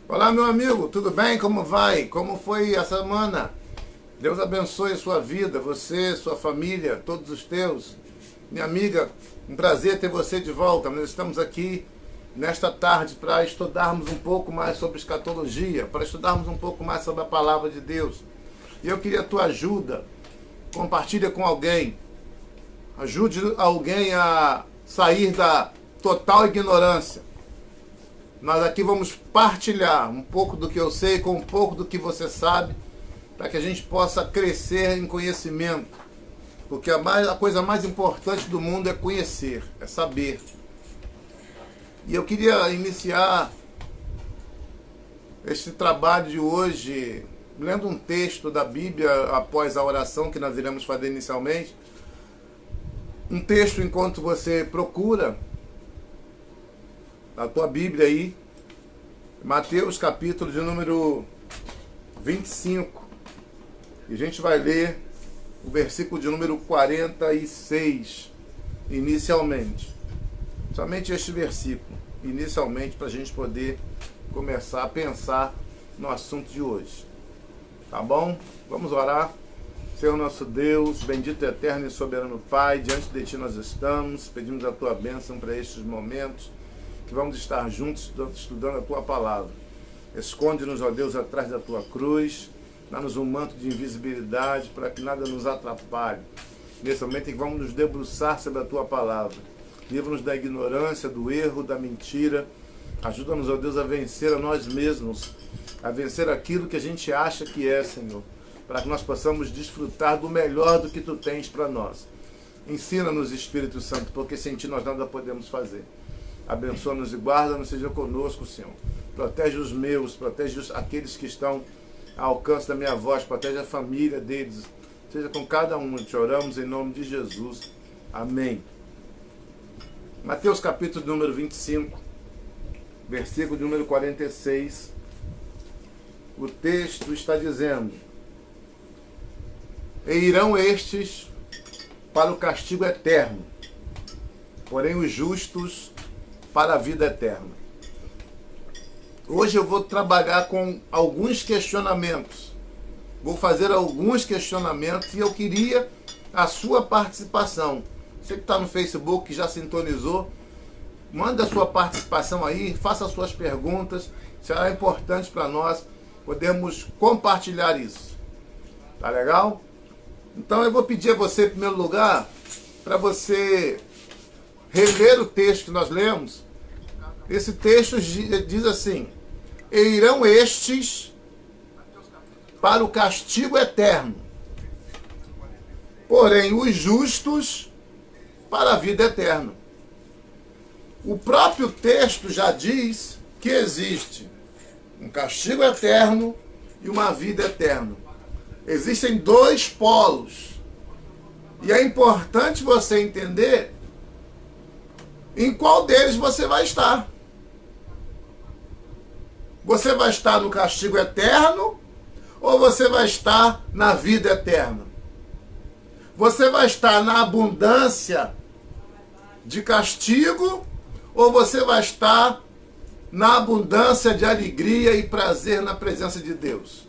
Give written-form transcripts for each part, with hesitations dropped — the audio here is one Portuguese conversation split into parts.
Olá, meu amigo, tudo bem? Como vai? Como foi a semana? Deus abençoe a sua vida, você, sua família, todos os teus. Minha amiga, um prazer ter você de volta. Nós estamos aqui nesta tarde para estudarmos um pouco mais sobre escatologia, para estudarmos um pouco mais sobre a palavra de Deus. E eu queria a tua ajuda. Compartilha com alguém. Ajude alguém a sair da total ignorância. Nós aqui vamos partilhar um pouco do que eu sei com um pouco do que você sabe, para que a gente possa crescer em conhecimento. Porque a coisa mais importante do mundo é conhecer, é saber. E eu queria iniciar este trabalho de hoje lendo um texto da Bíblia após a oração que nós iremos fazer inicialmente. Um texto enquanto você procura a tua Bíblia aí, Mateus capítulo de número 25. E a gente vai ler o versículo de número 46, inicialmente. Somente este versículo, inicialmente, para a gente poder começar a pensar no assunto de hoje. Tá bom? Vamos orar. Senhor nosso Deus, bendito, eterno e soberano Pai, diante de Ti nós estamos, pedimos a Tua bênção para estes momentos, que vamos estar juntos estudando a Tua palavra. Esconde-nos, ó Deus, atrás da Tua cruz, dá-nos um manto de invisibilidade para que nada nos atrapalhe. Nesse momento em que vamos nos debruçar sobre a Tua palavra. Livra-nos da ignorância, do erro, da mentira. Ajuda-nos, ó Deus, a vencer a nós mesmos, a vencer aquilo que a gente acha que é, Senhor, para que nós possamos desfrutar do melhor do que Tu tens para nós. Ensina-nos, Espírito Santo, porque sem Ti nós nada podemos fazer. Abençoa-nos e guarda-nos, seja conosco, Senhor. Protege os meus, protege aqueles que estão ao alcance da minha voz, protege a família deles. Seja com cada um, te oramos em nome de Jesus. Amém. Mateus capítulo número 25, versículo número 46. O texto está dizendo: E irão estes para o castigo eterno, porém os justos para a vida eterna. Hoje eu vou trabalhar com alguns questionamentos. Vou fazer alguns questionamentos e eu queria a sua participação. Você que está no Facebook, que já sintonizou, manda a sua participação aí, faça as suas perguntas. Será importante para nós podermos compartilhar isso. Tá legal? Então eu vou pedir a você, em primeiro lugar, para você reler o texto que nós lemos. Esse texto diz assim: E irão estes para o castigo eterno, porém os justos para a vida eterna. O próprio texto já diz que existe um castigo eterno e uma vida eterna. Existem dois polos. E é importante você entender em qual deles você vai estar. Você vai estar no castigo eterno ou você vai estar na vida eterna? Você vai estar na abundância de castigo ou você vai estar na abundância de alegria e prazer na presença de Deus?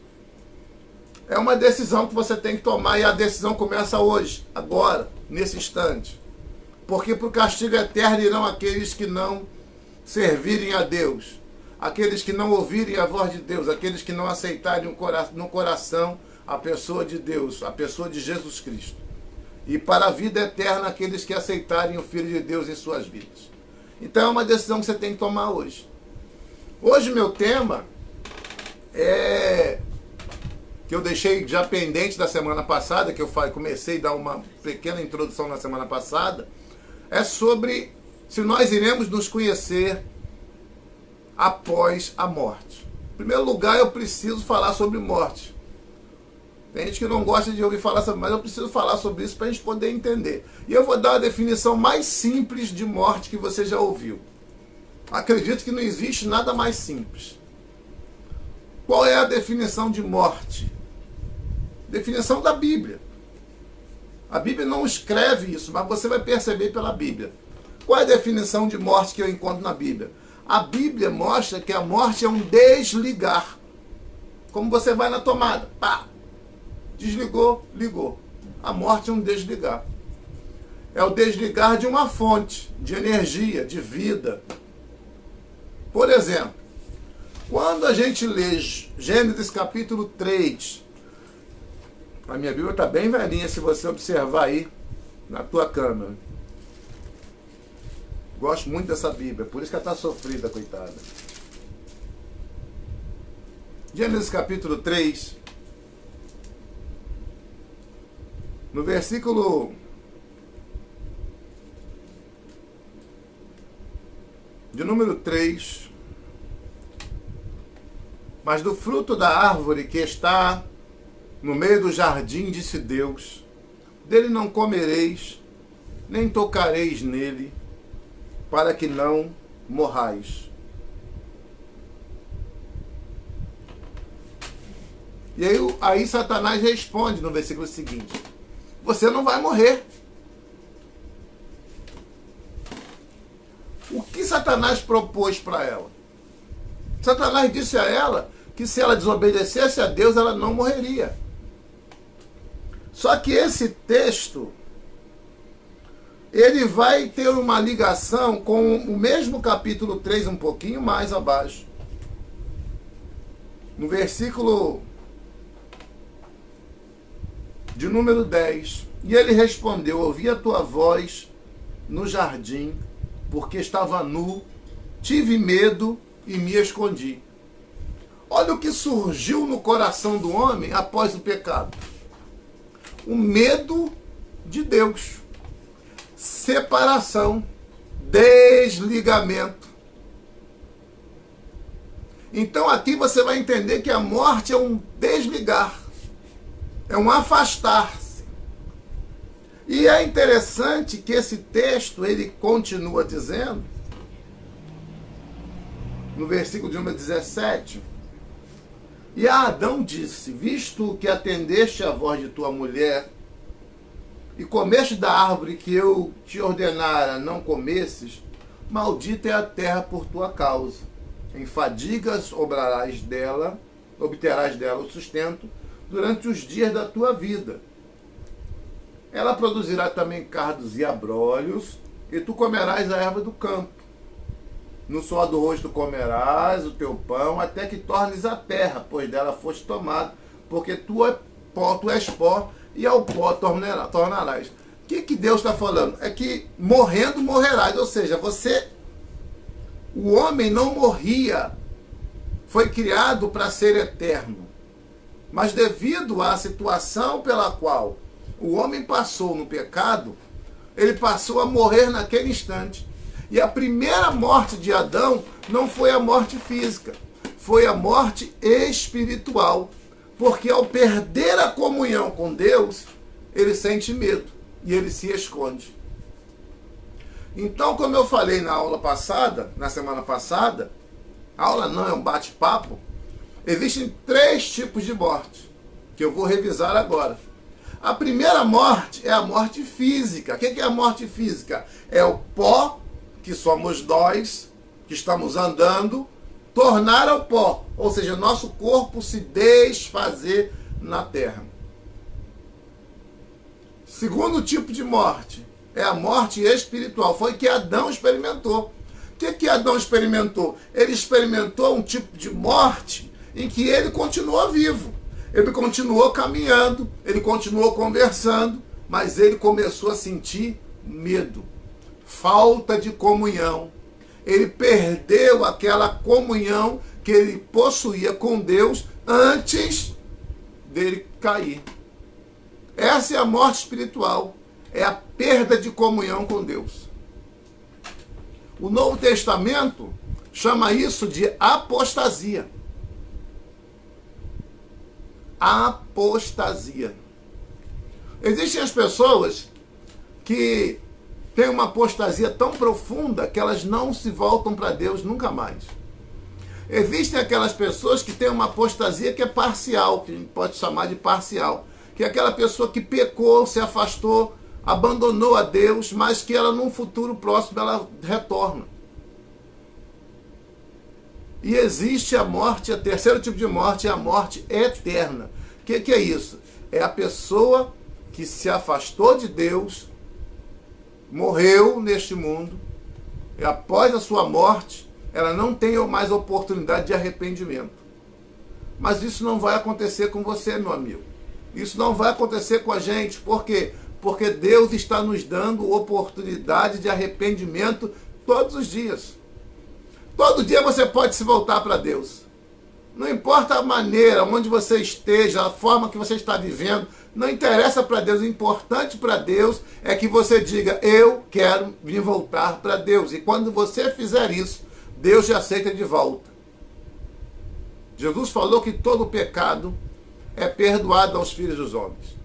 É uma decisão que você tem que tomar e a decisão começa hoje, agora, nesse instante. Porque para o castigo eterno irão aqueles que não servirem a Deus, aqueles que não ouvirem a voz de Deus, aqueles que não aceitarem no coração a pessoa de Deus, a pessoa de Jesus Cristo. E para a vida eterna, aqueles que aceitarem o Filho de Deus em suas vidas. Então é uma decisão que você tem que tomar hoje. Hoje meu tema é que eu deixei já pendente da semana passada, que eu comecei a dar uma pequena introdução na semana passada, é sobre se nós iremos nos conhecer após a morte. Em primeiro lugar, eu preciso falar sobre morte. Tem gente que não gosta de ouvir falar sobre, mas eu preciso falar sobre isso para a gente poder entender. E eu vou dar a definição mais simples de morte que você já ouviu. Acredito que não existe nada mais simples. Qual é a definição de morte? Definição da Bíblia. A Bíblia não escreve isso, mas você vai perceber pela Bíblia. Qual é a definição de morte que eu encontro na Bíblia? A Bíblia mostra que a morte é um desligar. Como você vai na tomada, pá, desligou, ligou. A morte é um desligar. É o desligar de uma fonte de energia, de vida. Por exemplo, quando a gente lê Gênesis capítulo 3, a minha Bíblia está bem velhinha, se você observar aí na tua câmera. Gosto muito dessa Bíblia, por isso que ela está sofrida, coitada. Gênesis capítulo 3, no versículo de número 3, mas do fruto da árvore que está no meio do jardim, disse Deus, dele não comereis, nem tocareis nele, para que não morrais. E aí Satanás responde no versículo seguinte, você não vai morrer. O que Satanás propôs para ela? Satanás disse a ela que se ela desobedecesse a Deus, ela não morreria. Só que esse texto, ele vai ter uma ligação com o mesmo capítulo 3, um pouquinho mais abaixo. No versículo de número 10. E ele respondeu, ouvi a tua voz no jardim, porque estava nu, tive medo e me escondi. Olha o que surgiu no coração do homem após o pecado. O medo de Deus. Separação. Desligamento. Então aqui você vai entender que a morte é um desligar. É um afastar-se. E é interessante que esse texto, ele continua dizendo, no versículo de número 17, e a Adão disse, visto que atendeste a voz de tua mulher, e comeste da árvore que eu te ordenara não comesses, maldita é a terra por tua causa. Em fadigas obterás dela o sustento durante os dias da tua vida. Ela produzirá também cardos e abrolhos, e tu comerás a erva do campo. No suor do rosto comerás o teu pão, até que tornes a terra, pois dela foste tomado, porque tu és pó, e ao pó tornarás. O que Deus está falando? É que morrendo morrerás, ou seja, o homem não morria, foi criado para ser eterno. Mas devido à situação pela qual o homem passou no pecado, ele passou a morrer naquele instante. E a primeira morte de Adão não foi a morte física, foi a morte espiritual. Porque ao perder a comunhão com Deus, ele sente medo e ele se esconde. Então, como eu falei na aula passada, na semana passada, aula não, é um bate-papo, existem 3 tipos de morte, que eu vou revisar agora. A primeira morte é a morte física. O que é a morte física? É o pó, que somos nós, que estamos andando, tornar ao pó, ou seja, nosso corpo se desfazer na terra. Segundo tipo de morte é a morte espiritual. Foi que Adão experimentou. O que Adão experimentou? Ele experimentou um tipo de morte em que ele continuou vivo. Ele continuou caminhando, ele continuou conversando, mas ele começou a sentir medo, falta de comunhão. Ele perdeu aquela comunhão que ele possuía com Deus antes dele cair. Essa é a morte espiritual, é a perda de comunhão com Deus. O Novo Testamento chama isso de apostasia. Apostasia. Existem as pessoas que têm uma apostasia tão profunda que elas não se voltam para Deus nunca mais. Existem aquelas pessoas que têm uma apostasia que é parcial, que a gente pode chamar de parcial, que é aquela pessoa que pecou, se afastou, abandonou a Deus, mas que ela num futuro próximo ela retorna. E existe a morte, o terceiro tipo de morte é a morte eterna. O que é isso? É a pessoa que se afastou de Deus, morreu neste mundo, e após a sua morte, ela não tem mais oportunidade de arrependimento. Mas isso não vai acontecer com você, meu amigo. Isso não vai acontecer com a gente. Por quê? Porque Deus está nos dando oportunidade de arrependimento todos os dias. Todo dia você pode se voltar para Deus. Não importa a maneira, onde você esteja, a forma que você está vivendo, não interessa para Deus. O importante para Deus é que você diga, eu quero me voltar para Deus. E quando você fizer isso, Deus te aceita de volta. Jesus falou que todo pecado é perdoado aos filhos dos homens.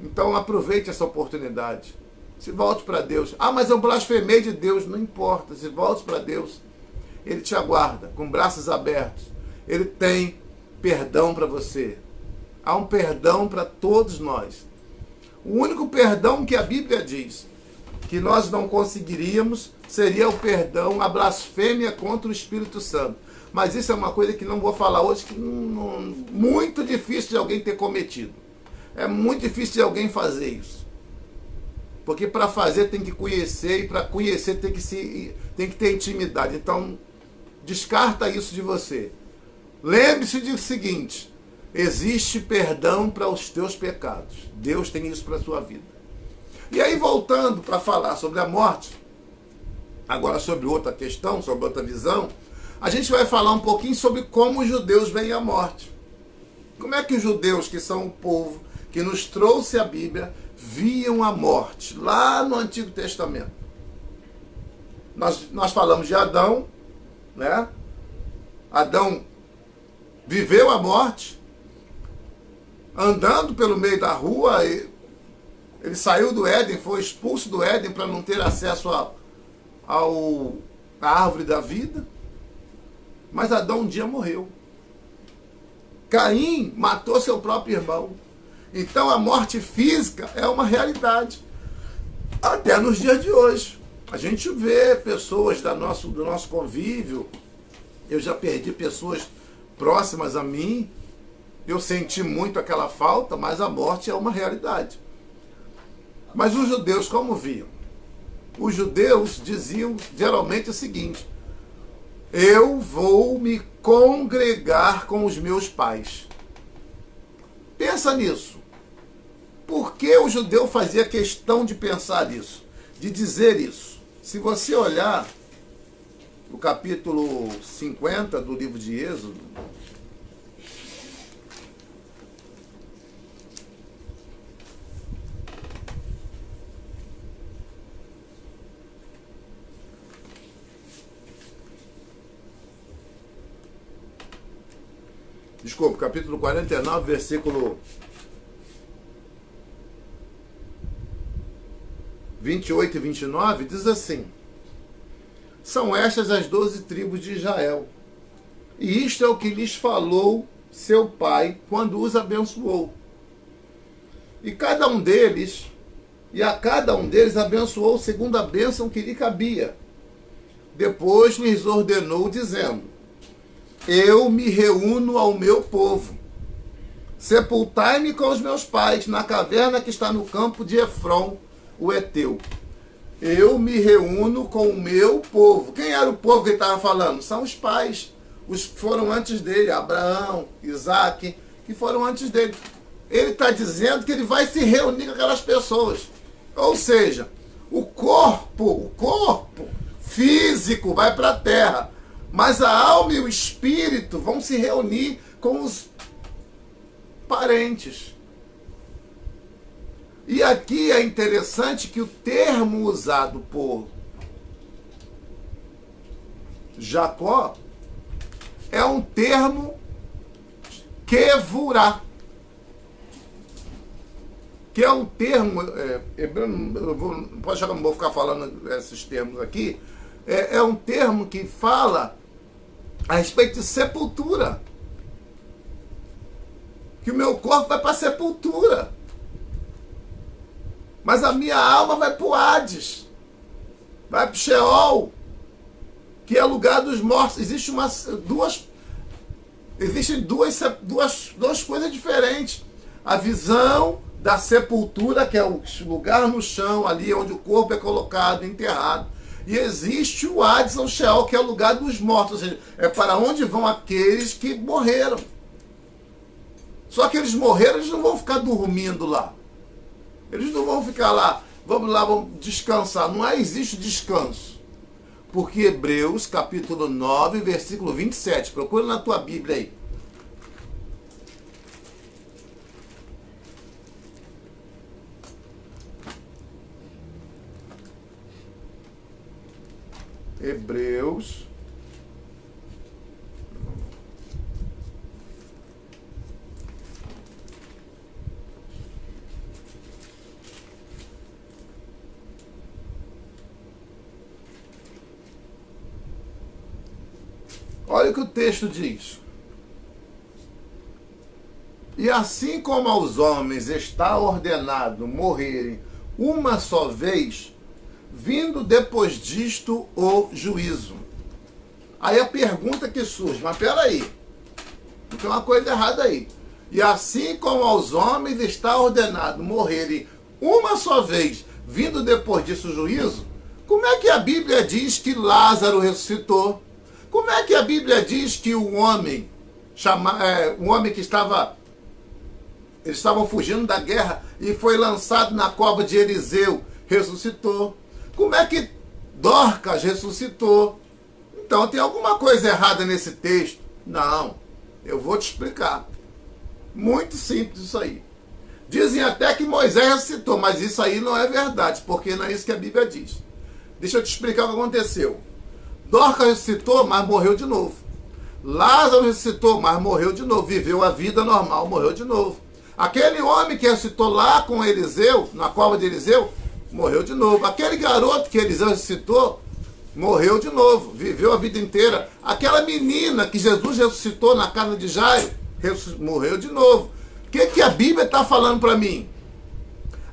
Então aproveite essa oportunidade. Se volte para Deus. Ah, mas eu blasfemei de Deus. Não importa, se volte para Deus. Ele te aguarda com braços abertos. Ele tem perdão para você. Há um perdão para todos nós. O único perdão que a Bíblia diz que nós não conseguiríamos seria o perdão, a blasfêmia contra o Espírito Santo. Mas isso é uma coisa que não vou falar hoje, que muito difícil de alguém ter cometido. É muito difícil de alguém fazer isso. Porque para fazer tem que conhecer, e para conhecer tem que ter intimidade. Então, descarta isso de você. Lembre-se do seguinte, existe perdão para os teus pecados. Deus tem isso para a sua vida. E aí, voltando para falar sobre a morte, agora sobre outra questão, sobre outra visão, a gente vai falar um pouquinho sobre como os judeus veem a morte. Como é que os judeus, que são o povo que nos trouxe a Bíblia, viam a morte lá no Antigo Testamento? Nós falamos de Adão, né? Adão viveu a morte, andando pelo meio da rua, ele saiu do Éden, foi expulso do Éden para não ter acesso à árvore da vida. Mas Adão um dia morreu. Caim matou seu próprio irmão. Então a morte física é uma realidade. Até nos dias de hoje. A gente vê pessoas do nosso convívio. Eu já perdi pessoas próximas a mim. Eu senti muito aquela falta, mas a morte é uma realidade. Mas os judeus como viam? Os judeus diziam geralmente o seguinte: eu vou me congregar com os meus pais. Pensa nisso. Por que o judeu fazia questão de pensar isso? De dizer isso? Se você olhar o capítulo 50 do livro de Êxodo, capítulo 49, versículo 28 e 29, diz assim: são estas as 12 tribos de Israel, e isto é o que lhes falou seu pai quando os abençoou. E a cada um deles abençoou segundo a bênção que lhe cabia. Depois lhes ordenou, dizendo: eu me reúno ao meu povo. Sepultai-me com os meus pais na caverna que está no campo de Efron, o Eteu. Eu me reúno com o meu povo. Quem era o povo que ele estava falando? São os pais. Os que foram antes dele, Abraão, Isaac, que foram antes dele. Ele está dizendo que ele vai se reunir com aquelas pessoas. Ou seja, o corpo físico vai para a terra. Mas a alma e o espírito vão se reunir com os parentes. E aqui é interessante que o termo usado por Jacó é um termo kevurá, que é um termo, pode achar que eu não vou ficar falando esses termos aqui, é um termo que fala a respeito de sepultura. Que o meu corpo vai para a sepultura. Mas a minha alma vai para o Hades. Vai para o Sheol. que é lugar dos mortos. Existem duas coisas diferentes. A visão da sepultura, que é o lugar no chão, ali onde o corpo é colocado, enterrado. E existe o Hades, ou Sheol, que é o lugar dos mortos, ou seja, é para onde vão aqueles que morreram. Só que eles morreram, eles não vão ficar dormindo lá. Eles não vão ficar lá, vamos descansar. Não existe descanso. Porque Hebreus, capítulo 9, versículo 27, procura na tua Bíblia aí. Hebreus. Olha o que o texto diz. E assim como aos homens está ordenado morrerem uma só vez, vindo depois disto o juízo. Aí a pergunta que surge, mas peraí, tem uma coisa errada aí. E assim como aos homens está ordenado morrerem uma só vez, vindo depois disso o juízo, como é que a Bíblia diz que Lázaro ressuscitou? Como é que a Bíblia diz que o homem, um homem que eles estavam fugindo da guerra e foi lançado na cova de Eliseu, ressuscitou? Como é que Dorcas ressuscitou? Então tem alguma coisa errada nesse texto? Não, eu vou te explicar. Muito simples isso aí. Dizem até que Moisés ressuscitou, mas isso aí não é verdade, porque não é isso que a Bíblia diz. Deixa eu te explicar o que aconteceu. Dorcas ressuscitou, mas morreu de novo. Lázaro ressuscitou, mas morreu de novo. Viveu a vida normal, morreu de novo. Aquele homem que ressuscitou lá com Eliseu, na cova de Eliseu, morreu de novo. Aquele garoto que Eliseu ressuscitou, morreu de novo. Viveu a vida inteira. Aquela menina que Jesus ressuscitou na casa de Jairo, morreu de novo. O que a Bíblia está falando para mim?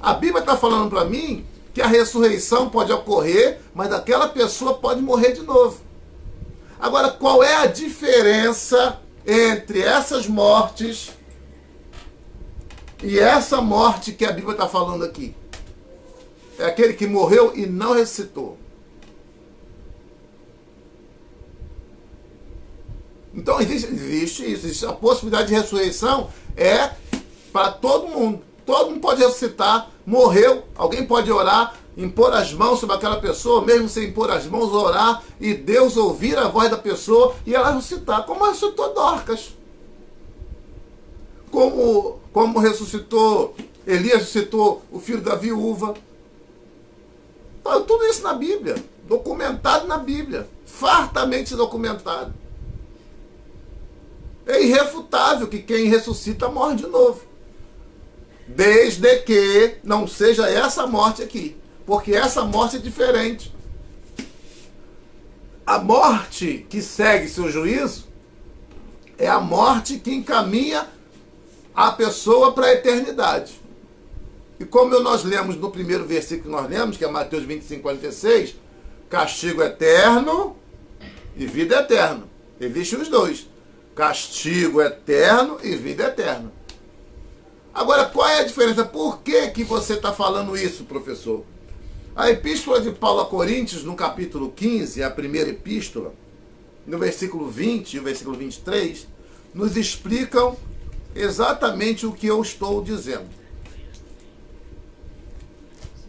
A Bíblia está falando para mim que a ressurreição pode ocorrer, mas aquela pessoa pode morrer de novo. Agora, qual é a diferença entre essas mortes e essa morte que a Bíblia está falando aqui? É aquele que morreu e não ressuscitou. Então existe isso. Existe a possibilidade de ressurreição é para todo mundo. Todo mundo pode ressuscitar. Morreu, alguém pode orar, impor as mãos sobre aquela pessoa, mesmo sem impor as mãos, orar, e Deus ouvir a voz da pessoa e ela ressuscitar, como ressuscitou Dorcas. Como ressuscitou, Elias ressuscitou o filho da viúva. Então, tudo isso na Bíblia, documentado na Bíblia, fartamente documentado. É irrefutável que quem ressuscita morre de novo. Desde que não seja essa morte aqui. Porque essa morte é diferente. A morte que segue seu juízo é a morte que encaminha a pessoa para a eternidade. E como nós lemos no primeiro versículo que nós lemos, que é Mateus 25, 46, castigo eterno e vida eterna. Existem os dois. Castigo eterno e vida eterna. Agora, qual é a diferença? Por que você está falando isso, professor? A epístola de Paulo a Coríntios, no capítulo 15, a primeira epístola, no versículo 20 e o versículo 23, nos explicam exatamente o que eu estou dizendo.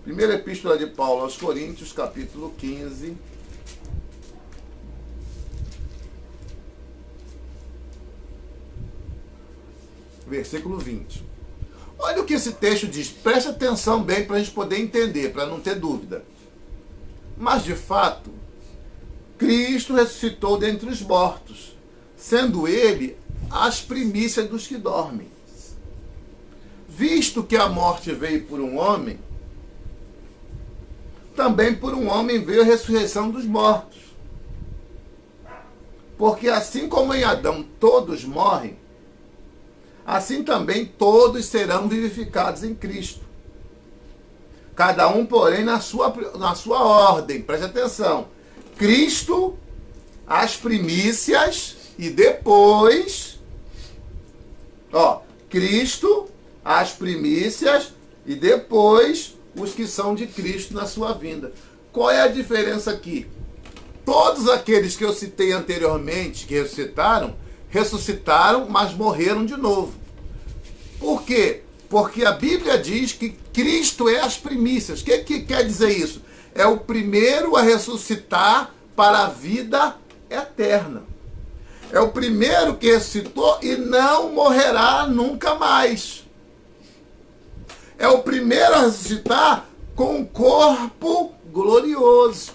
Primeira epístola de Paulo aos Coríntios, capítulo 15, versículo 20. Olha o que esse texto diz. Preste atenção bem para a gente poder entender, para não ter dúvida. Mas, de fato, Cristo ressuscitou dentre os mortos, sendo ele as primícias dos que dormem. Visto que a morte veio por um homem, também por um homem veio a ressurreição dos mortos. Porque assim como em Adão todos morrem, assim também todos serão vivificados em Cristo. Cada um, porém, na sua ordem. Preste atenção. Cristo as primícias e depois, Cristo, as primícias e depois os que são de Cristo na sua vinda. Qual é a diferença aqui? Todos aqueles que eu citei anteriormente, que ressuscitaram, mas morreram de novo. Por quê? Porque a Bíblia diz que Cristo é as primícias. O que quer dizer isso? É o primeiro a ressuscitar para a vida eterna. É o primeiro que ressuscitou e não morrerá nunca mais. É o primeiro a ressuscitar com um corpo glorioso.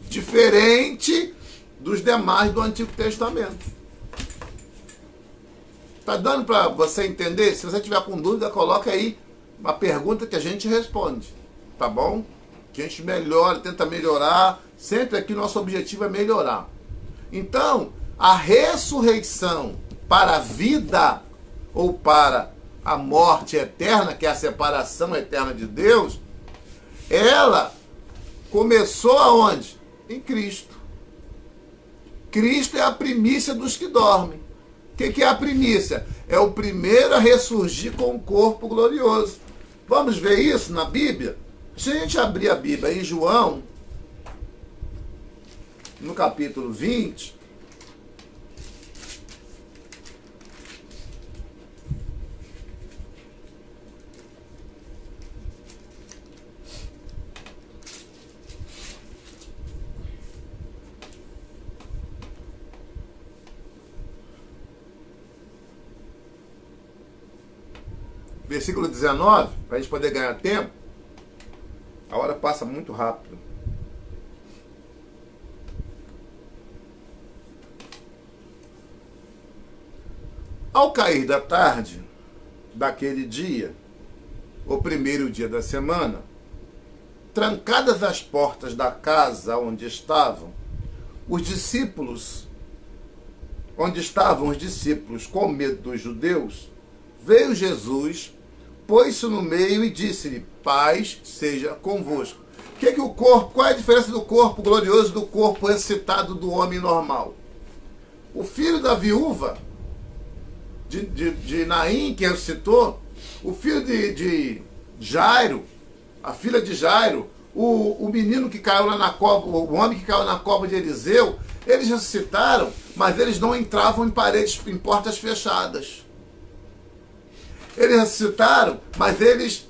Diferente dos demais do Antigo Testamento. Tá dando para você entender? Se você tiver com dúvida, coloca aí uma pergunta que a gente responde. Tá bom? Que a gente melhora, tenta melhorar. Sempre aqui nosso objetivo é melhorar. Então, a ressurreição para a vida ou para a morte eterna, que é a separação eterna de Deus, ela começou aonde? Em Cristo. Cristo é a primícia dos que dormem. O que é a primícia? É o primeiro a ressurgir com um corpo glorioso. Vamos ver isso na Bíblia? Se a gente abrir a Bíblia em João, no capítulo 20, versículo 19, para a gente poder ganhar tempo, a hora passa muito rápido. Ao cair da tarde daquele dia, o primeiro dia da semana, trancadas as portas da casa onde estavam os discípulos com medo dos judeus, veio Jesus, pôs-se no meio e disse-lhe: paz seja convosco. Qual é a diferença do corpo glorioso do corpo ressuscitado do homem normal? O filho da viúva de Naim, que ressuscitou, o filho de Jairo, a filha de Jairo, o menino que caiu lá na cova, o homem que caiu na cova de Eliseu, eles ressuscitaram, mas eles não entravam em portas fechadas. Eles ressuscitaram, mas eles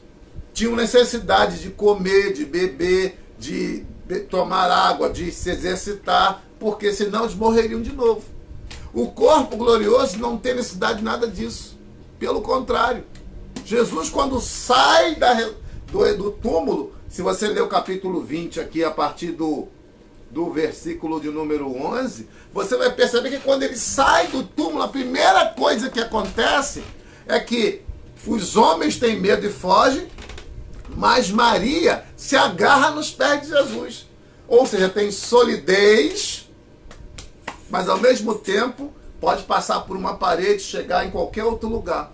tinham necessidade de comer, de beber, de tomar água, de se exercitar, porque senão eles morreriam de novo. O corpo glorioso não tem necessidade de nada disso. Pelo contrário, Jesus, quando sai do túmulo, se você ler o capítulo 20 aqui, a partir do versículo de número 11, você vai perceber que quando ele sai do túmulo, a primeira coisa que acontece é que os homens têm medo e fogem, mas Maria se agarra nos pés de Jesus. Ou seja, tem solidez, mas ao mesmo tempo pode passar por uma parede e chegar em qualquer outro lugar.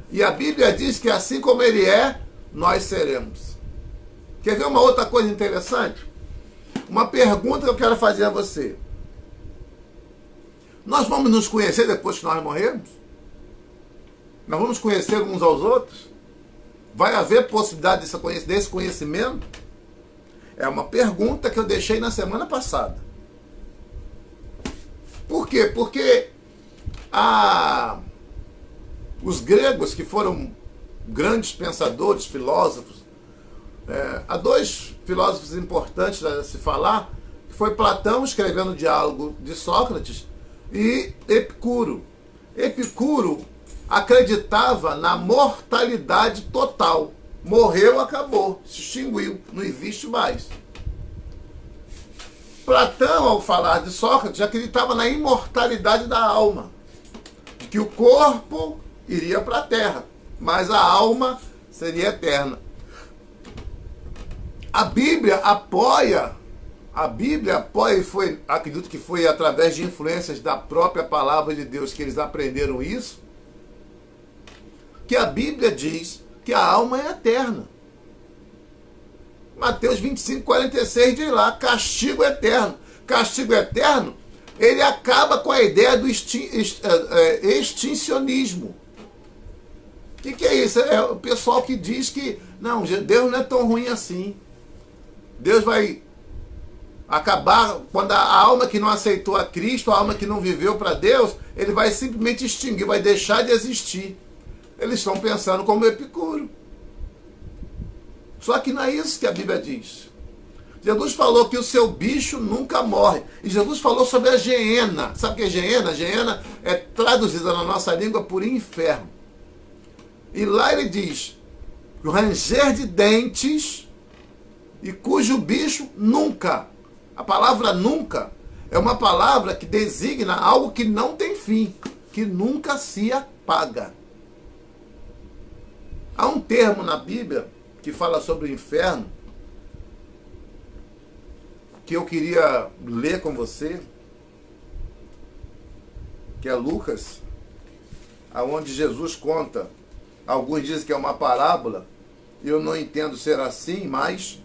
E a Bíblia diz que assim como ele é, nós seremos. Quer ver uma outra coisa interessante? Uma pergunta que eu quero fazer a você. Nós vamos nos conhecer depois que nós morrermos? Nós vamos conhecer uns aos outros? Vai haver possibilidade desse conhecimento? É uma pergunta que eu deixei na semana passada. Por quê? Porque os gregos, que foram grandes pensadores, filósofos, há dois filósofos importantes a se falar, que foi Platão, escrevendo o Diálogo de Sócrates, e Epicuro. Epicuro acreditava na mortalidade total. Morreu, acabou, se extinguiu, não existe mais. Platão, ao falar de Sócrates, acreditava na imortalidade da alma, de que o corpo iria para a terra, mas a alma seria eterna. A Bíblia apoia, e acredito que foi através de influências da própria palavra de Deus que eles aprenderam isso, que a Bíblia diz que a alma é eterna. Mateus 25, 46 diz lá, castigo eterno. castigo eterno, ele acaba com a ideia do extincionismo. O que é isso? É o pessoal que diz que não, Deus não é tão ruim assim. Deus vai acabar quando a alma que não aceitou a Cristo, a alma que não viveu para Deus, ele vai simplesmente extinguir, vai deixar de existir. Eles estão pensando como Epicuro. Só que não é isso que a Bíblia diz. Jesus falou que o seu bicho nunca morre. E Jesus falou sobre a geena. Sabe o que é geena? Geena é traduzida na nossa língua por inferno. E lá ele diz, o ranger de dentes e cujo bicho nunca. A palavra nunca é uma palavra que designa algo que não tem fim, que nunca se apaga. Há um termo na Bíblia que fala sobre o inferno, que eu queria ler com você, que é Lucas, aonde Jesus conta. Alguns dizem que é uma parábola, eu não entendo ser assim, mas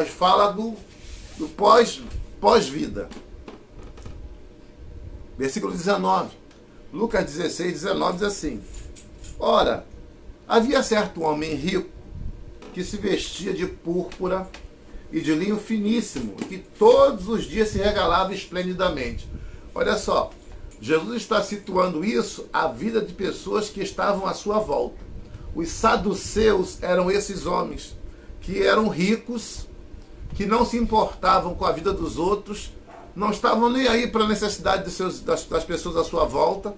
fala do pós-vida. Versículo 19. Lucas 16, 19 diz assim: ora, havia certo homem rico que se vestia de púrpura e de linho finíssimo, e que todos os dias se regalava esplendidamente. Olha só, Jesus está situando isso à vida de pessoas que estavam à sua volta. Os saduceus eram esses homens que eram ricos, que não se importavam com a vida dos outros, não estavam nem aí para a necessidade das pessoas à sua volta,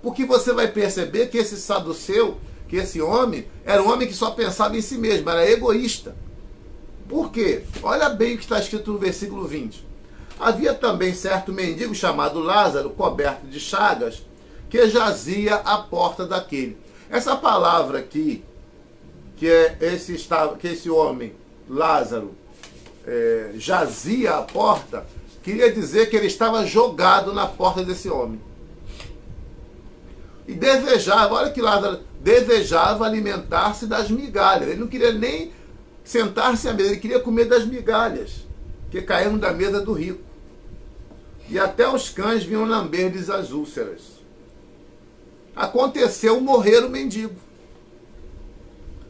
porque você vai perceber que esse saduceu, que esse homem, era um homem que só pensava em si mesmo, era egoísta. Por quê? Olha bem o que está escrito no versículo 20. Havia também certo mendigo chamado Lázaro, coberto de chagas, que jazia à porta daquele. Essa palavra aqui, que esse homem, Lázaro, jazia à porta, queria dizer que ele estava jogado na porta desse homem. E desejava, olha que Lázaro, desejava alimentar-se das migalhas. Ele não queria nem sentar-se à mesa, ele queria comer das migalhas que caíam da mesa do rico. E até os cães vinham lamber-lhes as úlceras. Aconteceu morrer o mendigo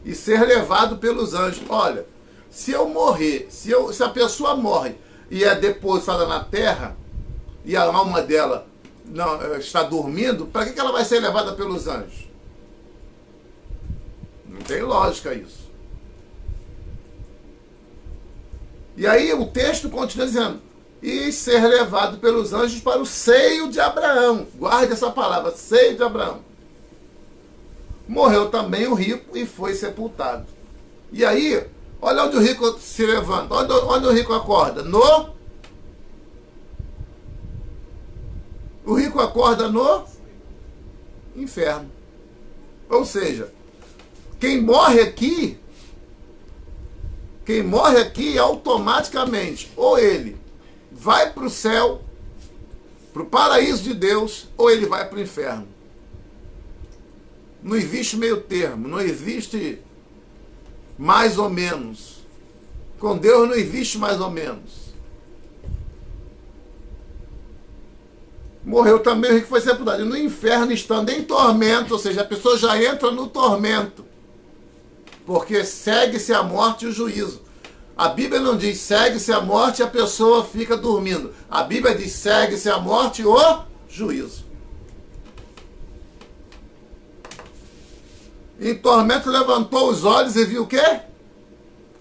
e ser levado pelos anjos. Olha, se eu morrer, se a pessoa morre e é depositada na terra, e a alma dela não está dormindo, para que ela vai ser levada pelos anjos? Não tem lógica isso. E aí o texto continua dizendo, e ser levado pelos anjos para o seio de Abraão. Guarde essa palavra, seio de Abraão. Morreu também o rico e foi sepultado. E aí, olha onde o rico se levanta, onde o rico acorda. O rico acorda no inferno. Ou seja, quem morre aqui automaticamente, ou ele vai para o céu, para o paraíso de Deus, ou ele vai para o inferno. Não existe meio termo, não existe mais ou menos. Com Deus não existe mais ou menos. Morreu também o rico, foi sepultado. E no inferno, estando em tormento, ou seja, a pessoa já entra no tormento, porque segue-se a morte e o juízo. A Bíblia não diz segue-se a morte e a pessoa fica dormindo. A Bíblia diz segue-se a morte e o juízo. Em tormento levantou os olhos e viu o quê?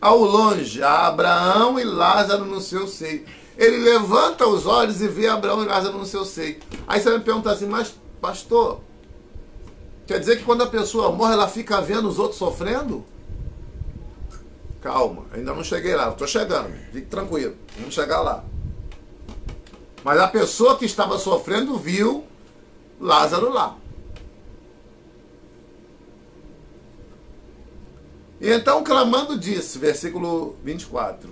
Ao longe, a Abraão e Lázaro no seu seio. Ele levanta os olhos e vê Abraão e Lázaro no seu seio. Aí você vai me perguntar assim, mas pastor, quer dizer que quando a pessoa morre, ela fica vendo os outros sofrendo? Calma, ainda não cheguei lá, estou chegando, fique tranquilo, vamos chegar lá. Mas a pessoa que estava sofrendo viu Lázaro lá. E então, clamando, disse, versículo 24: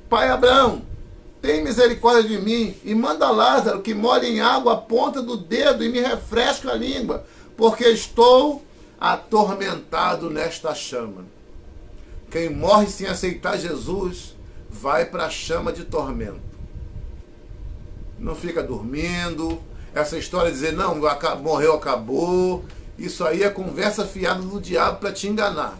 Pai Abraão, tem misericórdia de mim e manda Lázaro que molhe em água a ponta do dedo e me refresque a língua, porque estou atormentado nesta chama. Quem morre sem aceitar Jesus vai para a chama de tormento. Não fica dormindo. Essa história de dizer, não, morreu, acabou. Isso aí é conversa fiada do diabo para te enganar.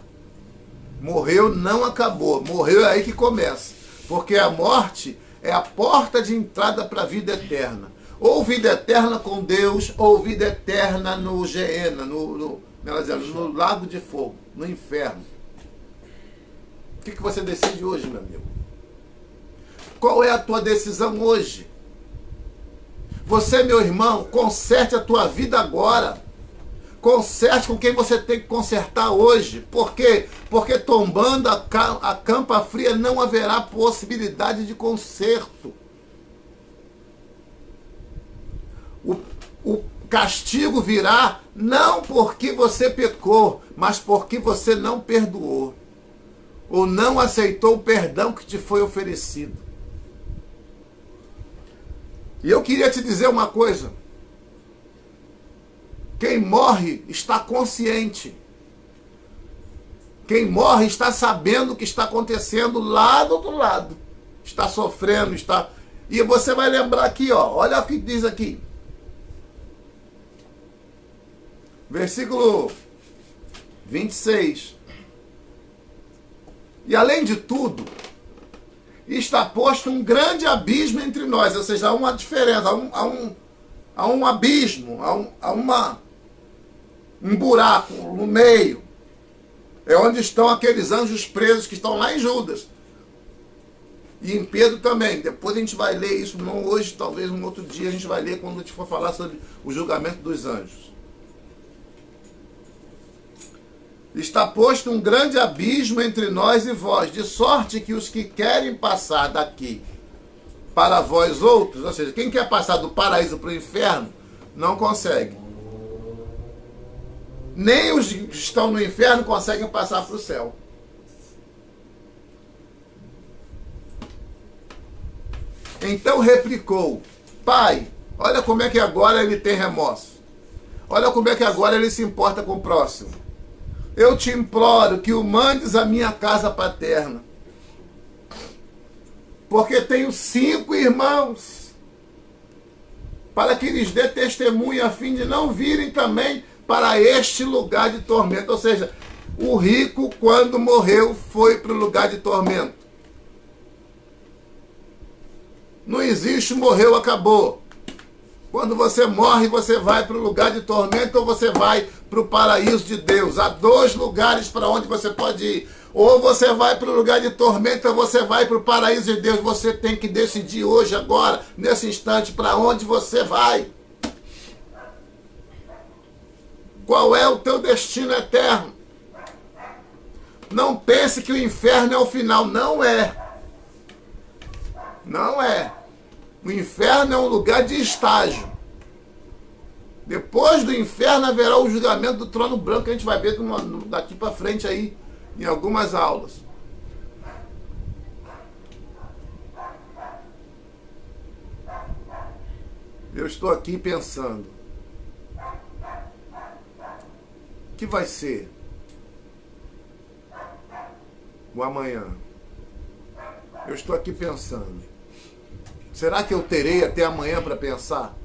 Morreu, não acabou. Morreu é aí que começa. Porque a morte é a porta de entrada para a vida eterna. Ou vida eterna com Deus, ou vida eterna no Geena, no lago de fogo, no inferno. O que você decide hoje, meu amigo? Qual é a tua decisão hoje? Você, meu irmão, conserte a tua vida agora. Conserte com quem você tem que consertar hoje. Por quê? Porque tombando a campa fria não haverá possibilidade de conserto. O castigo virá não porque você pecou, mas porque você não perdoou. Ou não aceitou o perdão que te foi oferecido. E eu queria te dizer uma coisa. Quem morre está consciente. Quem morre está sabendo o que está acontecendo lá do outro lado. Está sofrendo, está... E você vai lembrar aqui, ó. Olha o que diz aqui. Versículo 26. E além de tudo, está posto um grande abismo entre nós. Ou seja, há uma diferença, há um abismo, há um buraco no meio. É onde estão aqueles anjos presos que estão lá em Judas. E em Pedro também. Depois a gente vai ler isso, não hoje, talvez um outro dia a gente vai ler quando a gente for falar sobre o julgamento dos anjos. Está posto um grande abismo entre nós e vós, de sorte que os que querem passar daqui para vós outros, ou seja, quem quer passar do paraíso para o inferno, não consegue. Nem os que estão no inferno conseguem passar para o céu. Então replicou: Pai, olha como é que agora ele tem remorso. Olha como é que agora ele se importa com o próximo. Eu te imploro que o mandes à minha casa paterna, porque tenho 5 irmãos, para que lhes dê testemunho, a fim de não virem também para este lugar de tormento. Ou seja, o rico, quando morreu, foi para o lugar de tormento. Não existe morreu, acabou. Quando você morre, você vai para o lugar de tormento ou você vai para o paraíso de Deus. Há 2 lugares para onde você pode ir. Ou você vai para o lugar de tormento ou você vai para o paraíso de Deus. Você tem que decidir hoje, agora, nesse instante, para onde você vai. Qual é o teu destino eterno? Não pense que o inferno é o final. Não é. Não é. O inferno é um lugar de estágio. Depois do inferno haverá o julgamento do trono branco, que a gente vai ver daqui para frente aí, em algumas aulas. Eu estou aqui pensando, o que vai ser o amanhã? Eu estou aqui pensando, será que eu terei até amanhã para pensar?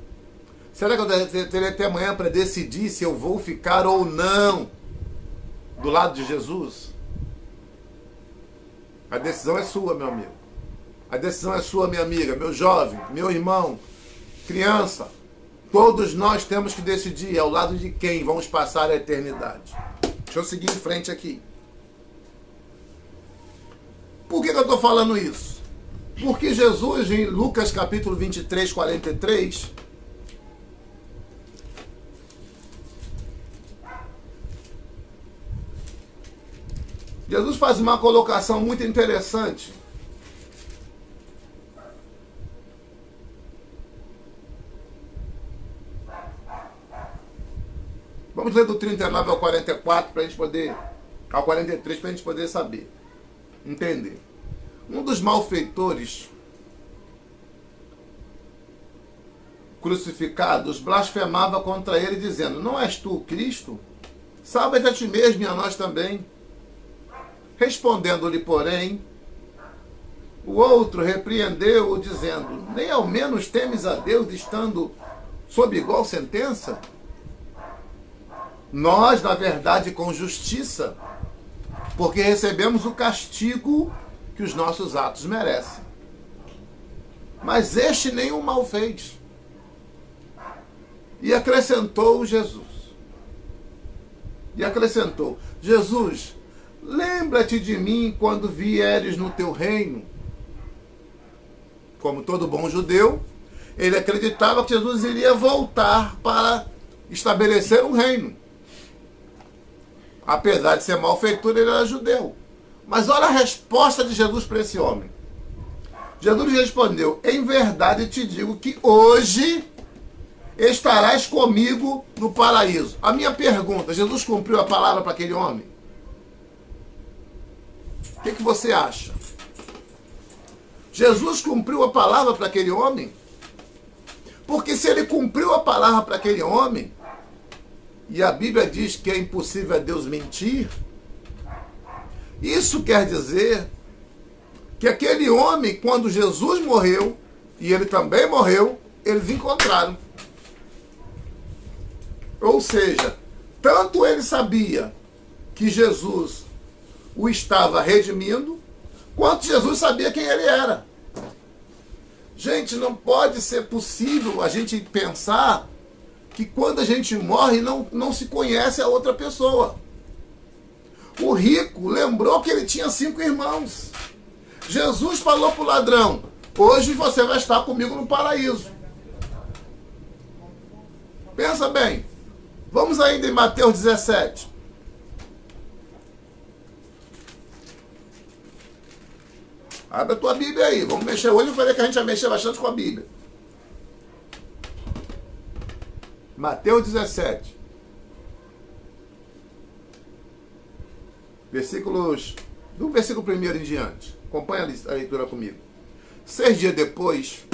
Será que eu terei até amanhã para decidir se eu vou ficar ou não do lado de Jesus? A decisão é sua, meu amigo. A decisão é sua, minha amiga, meu jovem, meu irmão, criança. Todos nós temos que decidir ao lado de quem vamos passar a eternidade. Deixa eu seguir em frente aqui. Por que eu estou falando isso? Porque Jesus, em Lucas capítulo 23, 43, Jesus faz uma colocação muito interessante. Vamos ler do 39 ao 44 para a gente poder, ao 43 para a gente poder saber, entender. Um dos malfeitores crucificados blasfemava contra ele, dizendo: Não és tu o Cristo? Salva-te a ti mesmo e a nós também. Respondendo-lhe, porém, o outro repreendeu-o, dizendo: nem ao menos temes a Deus, estando sob igual sentença? Nós, na verdade, com justiça, porque recebemos o castigo que os nossos atos merecem. Mas este nenhum mal fez. E acrescentou Jesus. Jesus, lembra-te de mim quando vieres no teu reino. Como todo bom judeu, ele acreditava que Jesus iria voltar para estabelecer um reino. Apesar de ser malfeitor, ele era judeu. Mas olha a resposta de Jesus para esse homem. Jesus respondeu: em verdade te digo que hoje estarás comigo no paraíso. A minha pergunta: Jesus cumpriu a palavra para aquele homem? O que você acha? Jesus cumpriu a palavra para aquele homem? Porque se ele cumpriu a palavra para aquele homem, e a Bíblia diz que é impossível a Deus mentir, isso quer dizer que aquele homem, quando Jesus morreu, e ele também morreu, eles encontraram. Ou seja, tanto ele sabia que Jesus o estava redimindo, quanto Jesus sabia quem ele era. Gente, não pode ser possível a gente pensar que quando a gente morre não se conhece a outra pessoa. O rico lembrou que ele tinha 5 irmãos. Jesus falou para o ladrão: hoje você vai estar comigo no paraíso. Pensa bem. Vamos ainda em Mateus 17. Abre a tua Bíblia aí. Vamos mexer. Hoje eu falei que a gente vai mexer bastante com a Bíblia. Mateus 17. Do versículo 1 em diante. Acompanha a leitura comigo. 6 dias depois,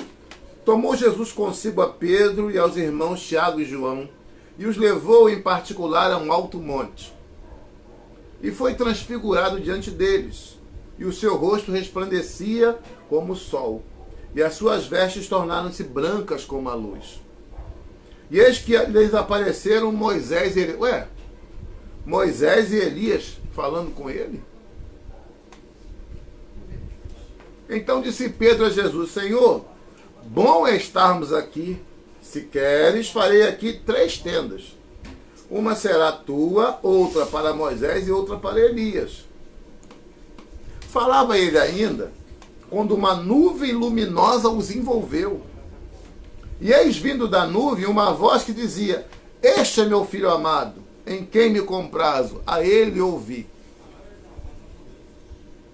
tomou Jesus consigo a Pedro e aos irmãos Tiago e João, e os levou em particular a um alto monte. E foi transfigurado diante deles, e o seu rosto resplandecia como o sol, e as suas vestes tornaram-se brancas como a luz. E eis que lhes apareceram Moisés e Elias falando com ele. Então disse Pedro a Jesus: Senhor, bom é estarmos aqui. Se queres, farei aqui 3 tendas. Uma será tua, outra para Moisés e outra para Elias. Falava ele ainda, quando uma nuvem luminosa os envolveu. E eis vindo da nuvem uma voz que dizia: este é meu filho amado, em quem me comprazo, a ele ouvi.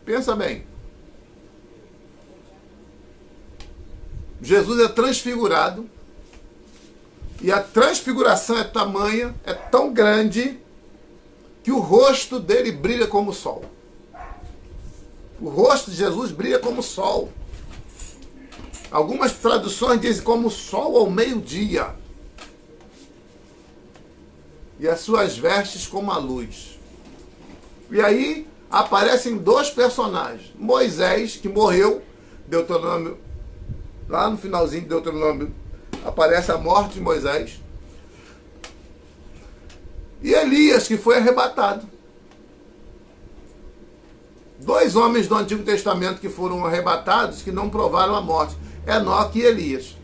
Pensa bem. Jesus é transfigurado. E a transfiguração é tamanha, é tão grande, que o rosto dele brilha como o sol. O rosto de Jesus brilha como o sol. Algumas traduções dizem como o sol ao meio-dia. E as suas vestes como a luz. E aí aparecem 2 personagens. Moisés, que morreu, Deuteronômio, lá no finalzinho de Deuteronômio, aparece a morte de Moisés. E Elias, que foi arrebatado. 2 homens do Antigo Testamento que foram arrebatados, que não provaram a morte. Enoque e Elias.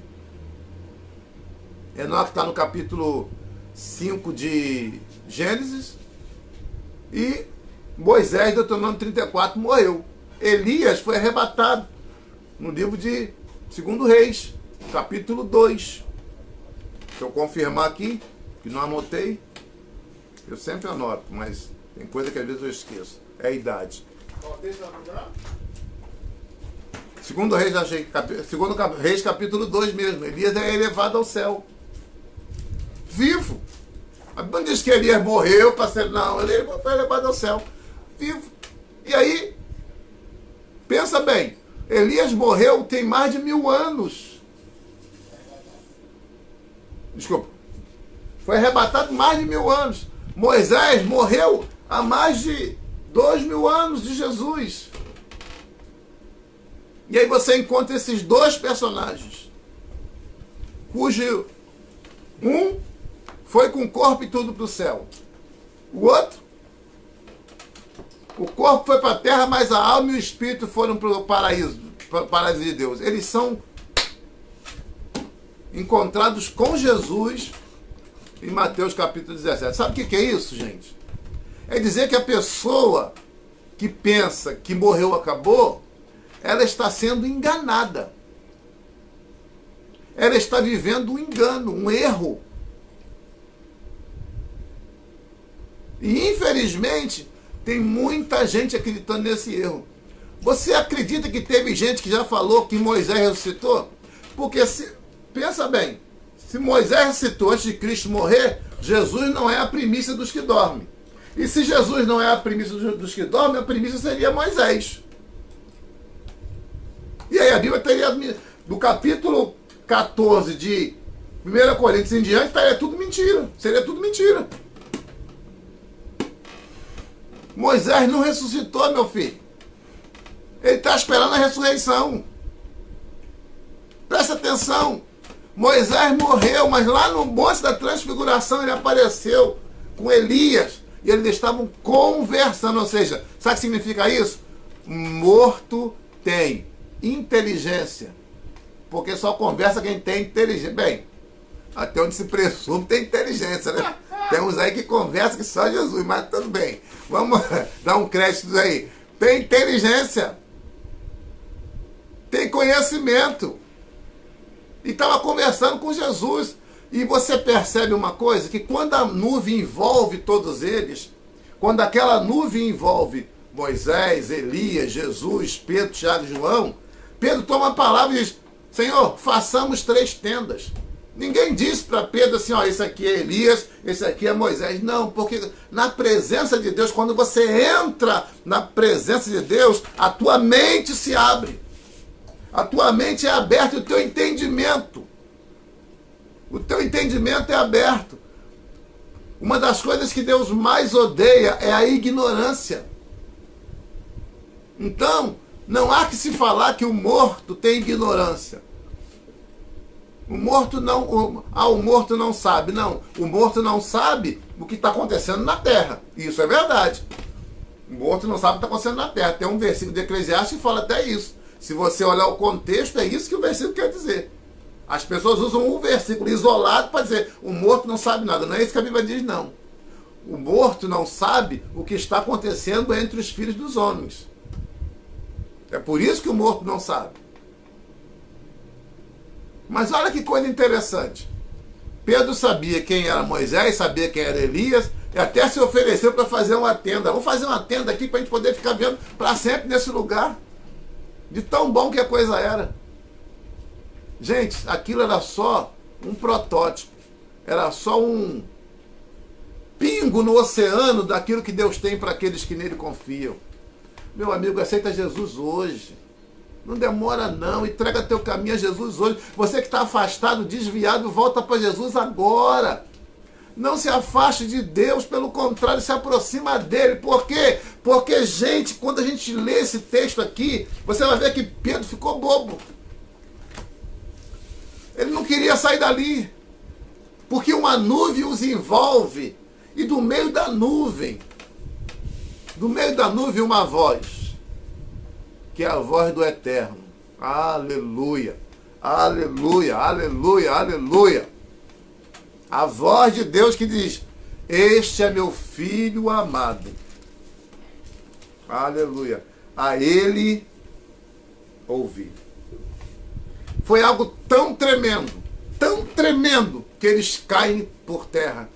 Enoque está no capítulo 5 de Gênesis. E Moisés, Deuteronômio 34, morreu. Elias foi arrebatado no livro de 2 Reis, capítulo 2. Deixa eu confirmar aqui, que não anotei. Eu sempre anoto, mas tem coisa que às vezes eu esqueço. É a idade. 2 Reis, capítulo 2 mesmo. Elias é elevado ao céu. Vivo. A Bíblia diz que Elias morreu para ser... Não, ele foi elevado ao céu. Vivo. E aí, pensa bem. Elias morreu tem mais de 1000 anos. Desculpa. Foi arrebatado mais de 1000 anos. Moisés morreu há mais de 2000 anos de Jesus. E aí você encontra esses dois personagens, cujo um foi com o corpo e tudo para o céu. O outro, o corpo foi para a terra, mas a alma e o espírito foram para o paraíso de Deus. Eles são encontrados com Jesus em Mateus capítulo 17. Sabe o que é isso, gente? É dizer que a pessoa que pensa que morreu, acabou, ela está sendo enganada. Ela está vivendo um engano, um erro. E infelizmente tem muita gente acreditando nesse erro. Você acredita que teve gente que já falou que Moisés ressuscitou? Porque, pensa bem, se Moisés ressuscitou antes de Cristo morrer, Jesus não é a primícia dos que dormem. E se Jesus não é a primícia dos que dormem, a primícia seria Moisés. E aí a Bíblia teria, do capítulo 14 de 1 Coríntios em diante, estaria tudo mentira. Seria tudo mentira. Moisés não ressuscitou, meu filho. Ele está esperando a ressurreição. Presta atenção. Moisés morreu, mas lá no Monte da Transfiguração ele apareceu com Elias. E eles estavam conversando. Ou seja, sabe o que significa isso? Morto tem inteligência. Porque só conversa quem tem inteligência. Bem, até onde se presume tem inteligência, né? Tem uns aí que conversam que só Jesus, mas tudo bem. Vamos dar um crédito aí. Tem inteligência. Tem conhecimento. E estava conversando com Jesus. E você percebe uma coisa, que quando a nuvem envolve todos eles, quando aquela nuvem envolve Moisés, Elias, Jesus, Pedro, Tiago e João, Pedro toma a palavra e diz: Senhor, façamos 3 tendas. Ninguém disse para Pedro assim, ó, esse aqui é Elias, esse aqui é Moisés. Não, porque na presença de Deus, quando você entra na presença de Deus, a tua mente se abre. A tua mente é aberta e o teu entendimento. O teu entendimento é aberto. Uma das coisas que Deus mais odeia é a ignorância. Então, não há que se falar que o morto tem ignorância. O morto não sabe. Não, o morto não sabe o que está acontecendo na terra. Isso é verdade. O morto não sabe o que está acontecendo na terra. Tem um versículo de Eclesiastes que fala até isso. Se você olhar o contexto, é isso que o versículo quer dizer. As pessoas usam um versículo isolado para dizer o morto não sabe nada. Não é isso que a Bíblia diz, não. O morto não sabe o que está acontecendo entre os filhos dos homens. É por isso que o morto não sabe. Mas olha que coisa interessante. Pedro sabia quem era Moisés, sabia quem era Elias, e até se ofereceu para fazer uma tenda. Vamos fazer uma tenda aqui para a gente poder ficar vendo para sempre nesse lugar. De tão bom que a coisa era. Gente, aquilo era só um protótipo. Era só um pingo no oceano daquilo que Deus tem para aqueles que nele confiam. Meu amigo, aceita Jesus hoje. Não demora não, entrega teu caminho a Jesus hoje. Você que está afastado, desviado, volta para Jesus agora. Não se afaste de Deus, pelo contrário, se aproxima dele. Por quê? Porque, gente, quando a gente lê esse texto aqui, você vai ver que Pedro ficou bobo. Ele não queria sair dali, porque uma nuvem os envolve, e do meio da nuvem uma voz, que é a voz do Eterno. Aleluia, aleluia, aleluia, aleluia. A voz de Deus que diz: este é meu filho amado. Aleluia. A ele ouvi. Foi algo tão tremendo, que eles caem por terra.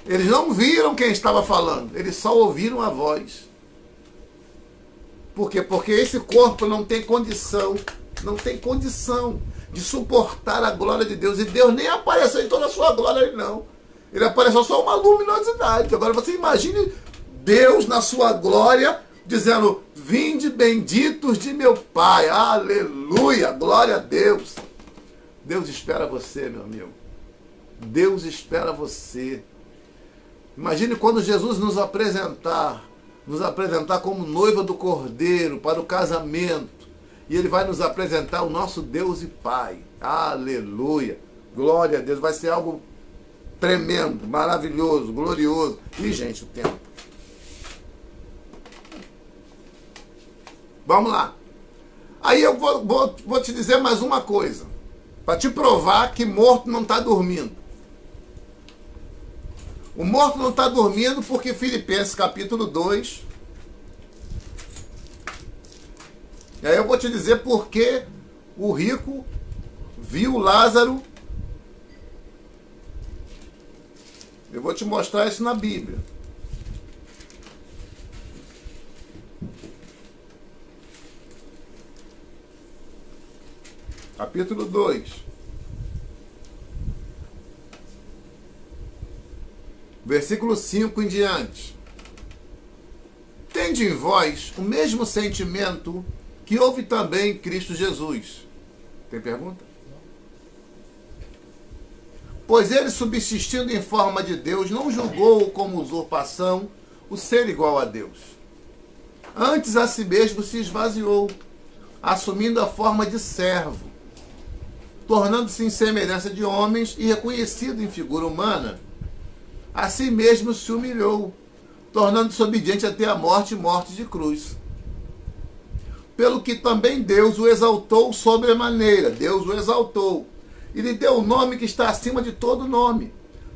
Eles não viram quem estava falando, eles só ouviram a voz. Por quê? Porque esse corpo não tem condição de suportar a glória de Deus. E Deus nem apareceu em toda a sua glória ali, não. Ele apareceu só uma luminosidade. Agora você imagine Deus na sua glória, dizendo: vinde benditos de meu Pai. Aleluia, glória a Deus. Deus espera você, meu amigo. Deus espera você. Imagine quando Jesus nos apresentar como noiva do Cordeiro para o casamento. E Ele vai nos apresentar o nosso Deus e Pai. Aleluia! Glória a Deus, vai ser algo tremendo, maravilhoso, glorioso. E, gente, o tempo. Vamos lá. Aí eu vou te dizer mais uma coisa, para te provar que morto não está dormindo. O morto não está dormindo porque Filipenses capítulo 2. E aí eu vou te dizer porque o rico viu Lázaro. Eu vou te mostrar isso na Bíblia. Capítulo 2. Versículo 5 em diante. Tende em vós o mesmo sentimento que houve também em Cristo Jesus. Tem pergunta? Pois ele, subsistindo em forma de Deus, não julgou como usurpação o ser igual a Deus. Antes a si mesmo se esvaziou, assumindo a forma de servo, tornando-se em semelhança de homens e reconhecido em figura humana. A si mesmo se humilhou, tornando-se obediente até a morte e morte de cruz. Pelo que também Deus o exaltou sobremaneira. Deus o exaltou. E lhe deu o nome que está acima de todo nome.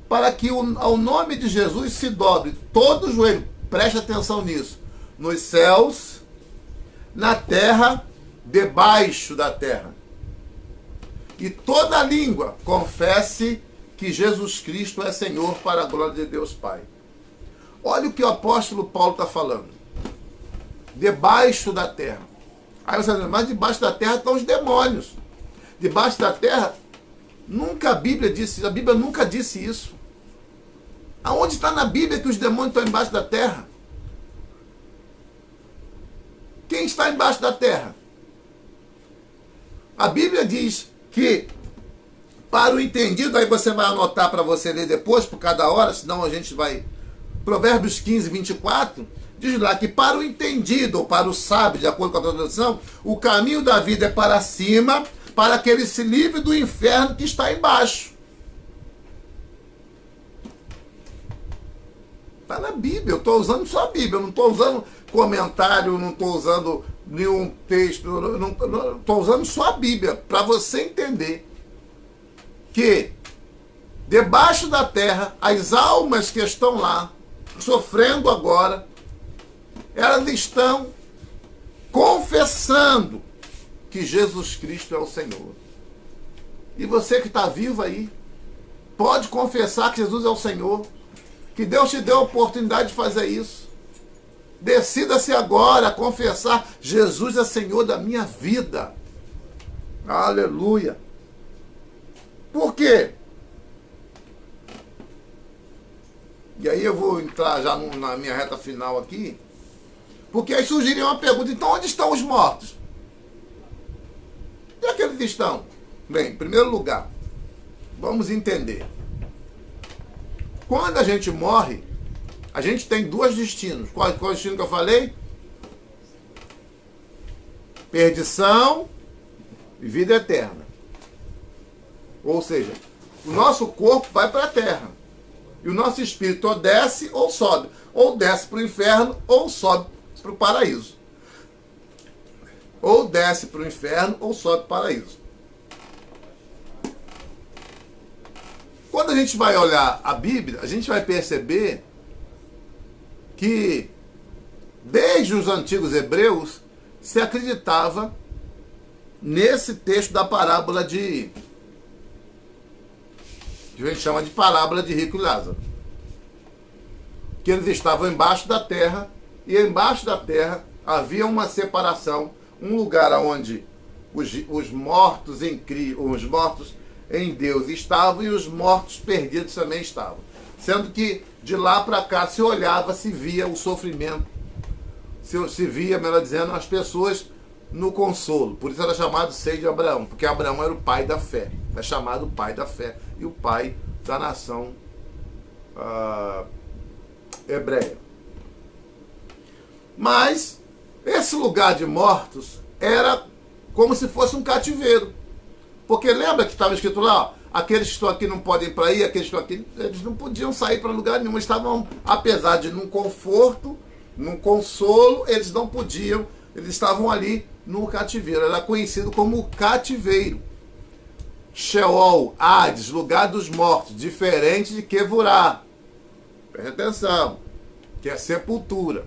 Para que ao nome de Jesus se dobre todo o joelho. Preste atenção nisso. Nos céus, na terra, debaixo da terra. E toda língua confesse que Jesus Cristo é Senhor para a glória de Deus Pai. Olha o que o apóstolo Paulo está falando. Debaixo da terra. Aí você diz, mas debaixo da terra estão os demônios. Debaixo da terra, nunca a Bíblia nunca disse isso. Aonde está na Bíblia que os demônios estão embaixo da terra? Quem está embaixo da terra? A Bíblia diz que para o entendido, aí você vai anotar para você ler depois, por cada hora, senão a gente vai... Provérbios 15, 24, diz lá que para o entendido, ou para o sábio, de acordo com a tradução, o caminho da vida é para cima, para que ele se livre do inferno que está embaixo. Está na Bíblia, eu estou usando só a Bíblia, eu não estou usando comentário, não estou usando nenhum texto, não estou usando só a Bíblia, para você entender que debaixo da terra, as almas que estão lá, sofrendo agora, elas estão confessando que Jesus Cristo é o Senhor. E você que está vivo aí, pode confessar que Jesus é o Senhor, que Deus te deu a oportunidade de fazer isso. Decida-se agora a confessar: Jesus é Senhor da minha vida. Aleluia. Por quê? E aí eu vou entrar já na minha reta final aqui, porque aí surgiria uma pergunta: então onde estão os mortos? E aqueles que estão? Bem, em primeiro lugar, vamos entender. Quando a gente morre, a gente tem dois destinos. Qual é o destino que eu falei? Perdição e vida eterna. Ou seja, o nosso corpo vai para a terra. E o nosso espírito ou desce ou sobe. Ou desce para o inferno ou sobe para o paraíso. Ou desce para o inferno ou sobe para o paraíso. Quando a gente vai olhar a Bíblia, a gente vai perceber que desde os antigos hebreus se acreditava nesse texto da parábola que a gente chama de parábola de rico e Lázaro. Que eles estavam embaixo da terra, e embaixo da terra havia uma separação, um lugar onde os mortos em Deus estavam e os mortos perdidos também estavam. Sendo que de lá para cá se olhava, se via o sofrimento, se via, melhor dizendo, as pessoas no consolo. Por isso era chamado seio de Abraão, porque Abraão era o pai da fé. É chamado pai da fé e o pai da nação hebreia. Mas esse lugar de mortos era como se fosse um cativeiro. Porque lembra que estava escrito lá, ó, aqueles que estão aqui não podem ir para aí, aqueles que estão aqui, eles não podiam sair para lugar nenhum. Eles estavam, apesar de num conforto, num consolo, eles não podiam, eles estavam ali no cativeiro. Era conhecido como cativeiro. Sheol, Hades, lugar dos mortos, diferente de Kevurá. Preste atenção, que é sepultura.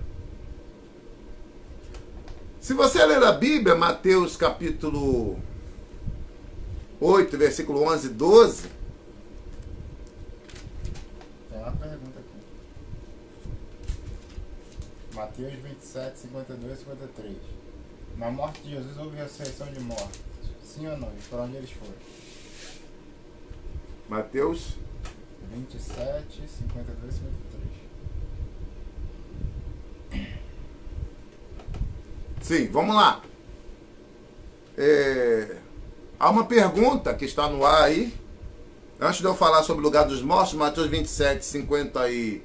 Se você ler a Bíblia, Mateus capítulo 8, versículo 11 e 12. Tem uma pergunta aqui. Mateus 27, 52 e 53. Na morte de Jesus houve ressurreição de mortos. Sim ou não? E para onde eles foram? Mateus 27, 52 e 53. Sim, vamos lá. Há uma pergunta que está no ar aí. Antes de eu falar sobre o lugar dos mortos, Mateus 27, 52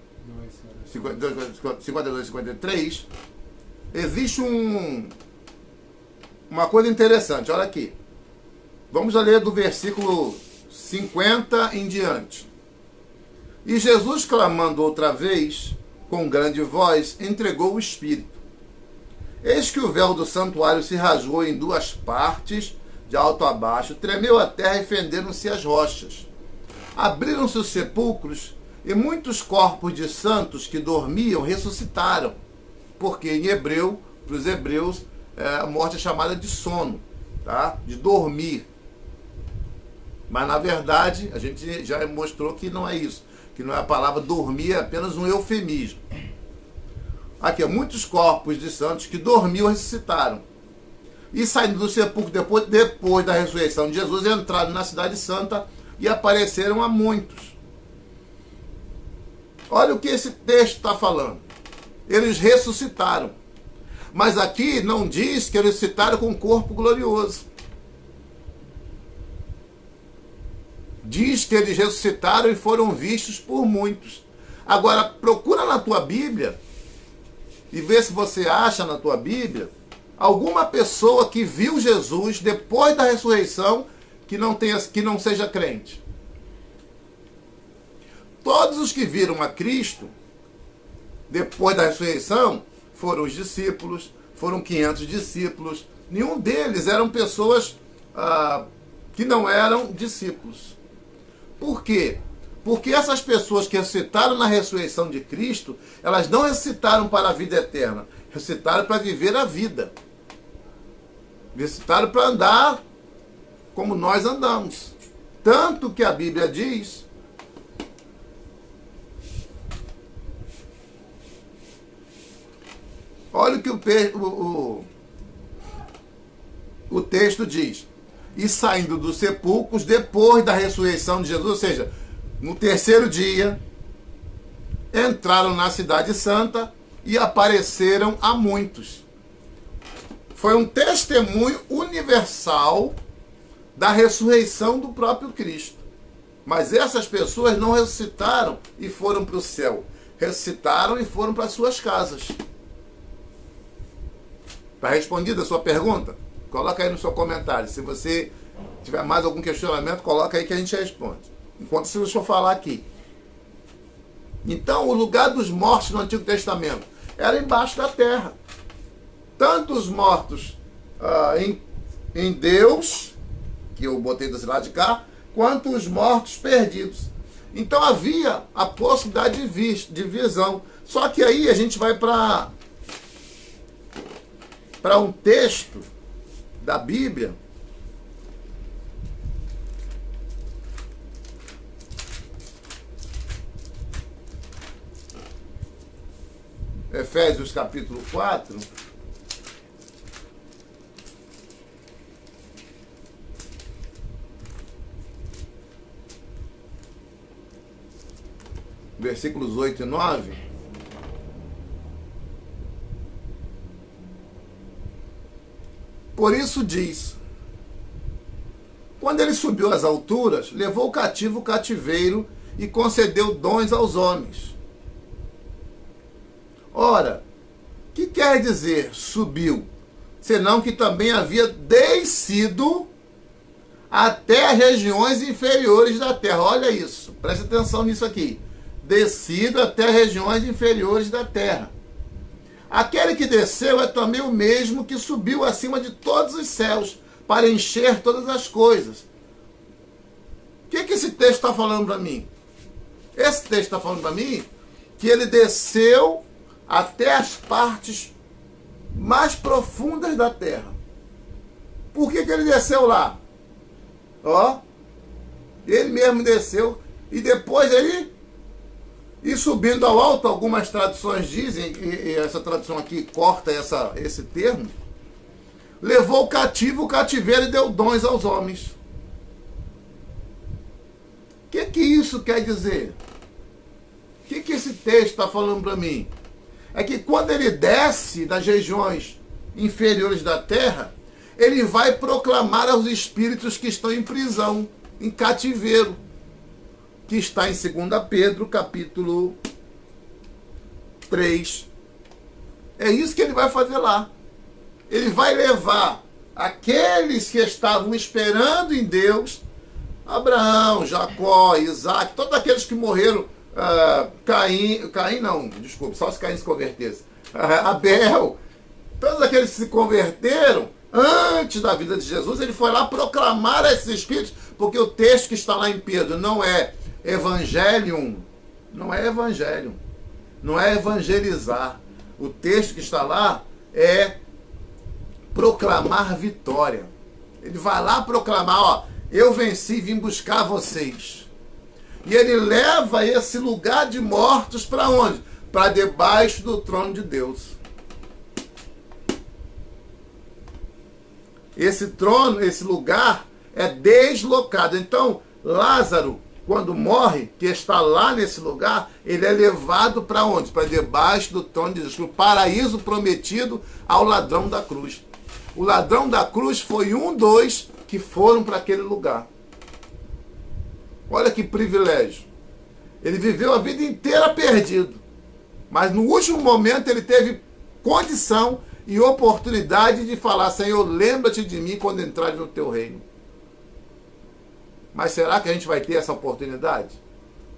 e 53, existe uma coisa interessante. Olha aqui. Vamos ler do versículo 50 em diante. E Jesus, clamando outra vez, com grande voz, entregou o Espírito. Eis que o véu do santuário se rasgou em duas partes, de alto a baixo, tremeu a terra e fenderam-se as rochas. Abriram-se os sepulcros, e muitos corpos de santos que dormiam ressuscitaram. Porque em hebreu, para os hebreus, a morte é chamada de sono, tá? De dormir. Mas na verdade, a gente já mostrou que não é isso. Que não é a palavra dormir, é apenas um eufemismo. Aqui, muitos corpos de santos que dormiam ressuscitaram. E saindo do sepulcro depois da ressurreição de Jesus, entraram na cidade santa e apareceram a muitos. Olha o que esse texto está falando. Eles ressuscitaram. Mas aqui não diz que eles ressuscitaram com um corpo glorioso. Diz que eles ressuscitaram e foram vistos por muitos. Agora, procura na tua Bíblia e vê se você acha na tua Bíblia alguma pessoa que viu Jesus depois da ressurreição que não seja crente. Todos os que viram a Cristo depois da ressurreição foram os discípulos, foram 500 discípulos. Nenhum deles eram pessoas que não eram discípulos. Por quê? Porque essas pessoas que ressuscitaram na ressurreição de Cristo, elas não ressuscitaram para a vida eterna, ressuscitaram para viver a vida. Ressuscitaram para andar como nós andamos. Tanto que a Bíblia diz, olha o que o texto diz. E saindo dos sepulcros depois da ressurreição de Jesus, ou seja, no terceiro dia, entraram na cidade santa e apareceram a muitos. Foi um testemunho universal da ressurreição do próprio Cristo. Mas essas pessoas não ressuscitaram e foram para o céu. Ressuscitaram e foram para as suas casas. Está respondida a sua pergunta? Coloca aí no seu comentário. Se você tiver mais algum questionamento, coloca aí que a gente responde. Enquanto isso, deixa eu falar aqui. Então, o lugar dos mortos no Antigo Testamento era embaixo da terra. Tanto os mortos em Deus, que eu botei desse lado de cá, quanto os mortos perdidos. Então havia a possibilidade de visão. Só que aí a gente vai para um texto da Bíblia Efésios capítulo 4, versículos 8 e 9. Por isso diz: quando ele subiu às alturas, levou cativo o cativeiro e concedeu dons aos homens. Ora, o que quer dizer subiu? Senão que também havia descido até as regiões inferiores da terra. Olha isso, preste atenção nisso aqui. Descido até as regiões inferiores da terra. Aquele que desceu é também o mesmo que subiu acima de todos os céus, para encher todas as coisas. O que esse texto está falando para mim? Esse texto está falando para mim que ele desceu até as partes mais profundas da terra. Por que ele desceu lá? Ó, ele mesmo desceu e depois ele e subindo ao alto, algumas traduções dizem, e essa tradução aqui corta esse termo, levou cativo o cativeiro e deu dons aos homens. O que isso quer dizer? O que esse texto está falando para mim? É que quando ele desce das regiões inferiores da terra, ele vai proclamar aos espíritos que estão em prisão, em cativeiro, que está em 2 Pedro, capítulo 3. É isso que ele vai fazer lá. Ele vai levar aqueles que estavam esperando em Deus, Abraão, Jacó, Isaac, todos aqueles que morreram, Caim não, desculpa, só se Caim se convertesse, Abel, todos aqueles que se converteram antes da vida de Jesus, ele foi lá proclamar a esses espíritos, porque o texto que está lá em Pedro não é evangelium, não é evangelho, não é evangelizar. O texto que está lá é proclamar vitória. Ele vai lá proclamar, ó, eu venci e vim buscar vocês. E ele leva esse lugar de mortos para onde? Para debaixo do trono de Deus. Esse trono, esse lugar é deslocado. Então, Lázaro, quando morre, que está lá nesse lugar, ele é levado para onde? Para debaixo do trono de Deus, para o paraíso prometido ao ladrão da cruz. O ladrão da cruz foi dos que foram para aquele lugar. Olha que privilégio. Ele viveu a vida inteira perdido, mas no último momento ele teve condição e oportunidade de falar: Senhor, lembra-te de mim quando entrares no teu reino. Mas será que a gente vai ter essa oportunidade?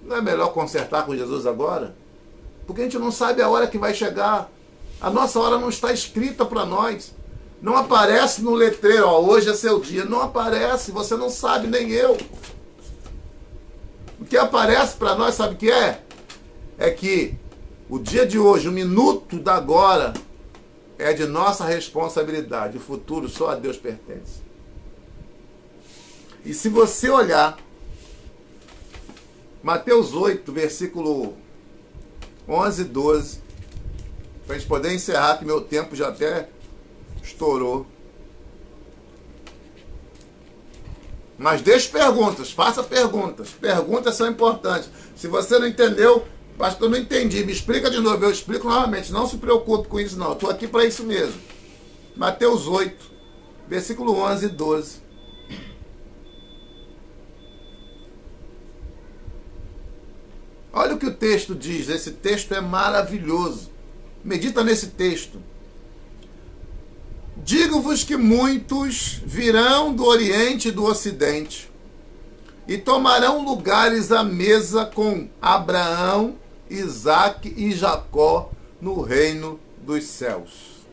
Não é melhor consertar com Jesus agora? Porque a gente não sabe a hora que vai chegar. A nossa hora não está escrita para nós. Não aparece no letreiro, ó, hoje é seu dia. Não aparece, você não sabe, nem eu. O que aparece para nós, sabe o que é? É que o dia de hoje, o minuto da agora, é de nossa responsabilidade. O futuro só a Deus pertence. E se você olhar Mateus 8, versículo 11 e 12, para a gente poder encerrar, que meu tempo já até estourou. Mas deixe perguntas, faça perguntas. Perguntas são importantes. Se você não entendeu, pastor, não entendi, me explica de novo, eu explico novamente. Não se preocupe com isso, não. Eu estou aqui para isso mesmo. Mateus 8, versículo 11 e 12. Olha o que o texto diz. Esse texto é maravilhoso. Medita nesse texto. Digo-vos que muitos virão do Oriente e do Ocidente e tomarão lugares à mesa com Abraão, Isaque e Jacó no reino dos céus.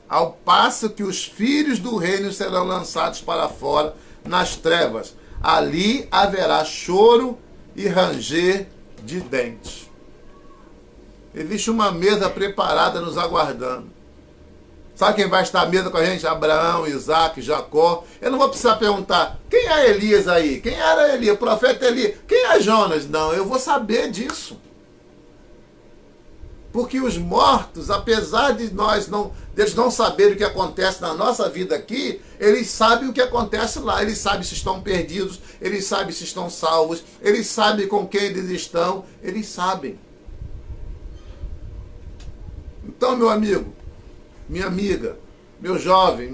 Ao passo que os filhos do reino serão lançados para fora nas trevas. Ali haverá choro e ranger de dentes. Existe uma mesa preparada nos aguardando. Sabe quem vai estar à mesa com a gente? Abraão, Isaque, Jacó. Eu não vou precisar perguntar, quem é Elias aí? Quem era Elias? O profeta Elias? Quem é Jonas? Não, eu vou saber disso. Porque os mortos, apesar de eles não saberem o que acontece na nossa vida aqui, eles sabem o que acontece lá. Eles sabem se estão perdidos, eles sabem se estão salvos, eles sabem com quem eles estão, eles sabem. Então, meu amigo, minha amiga, meu jovem,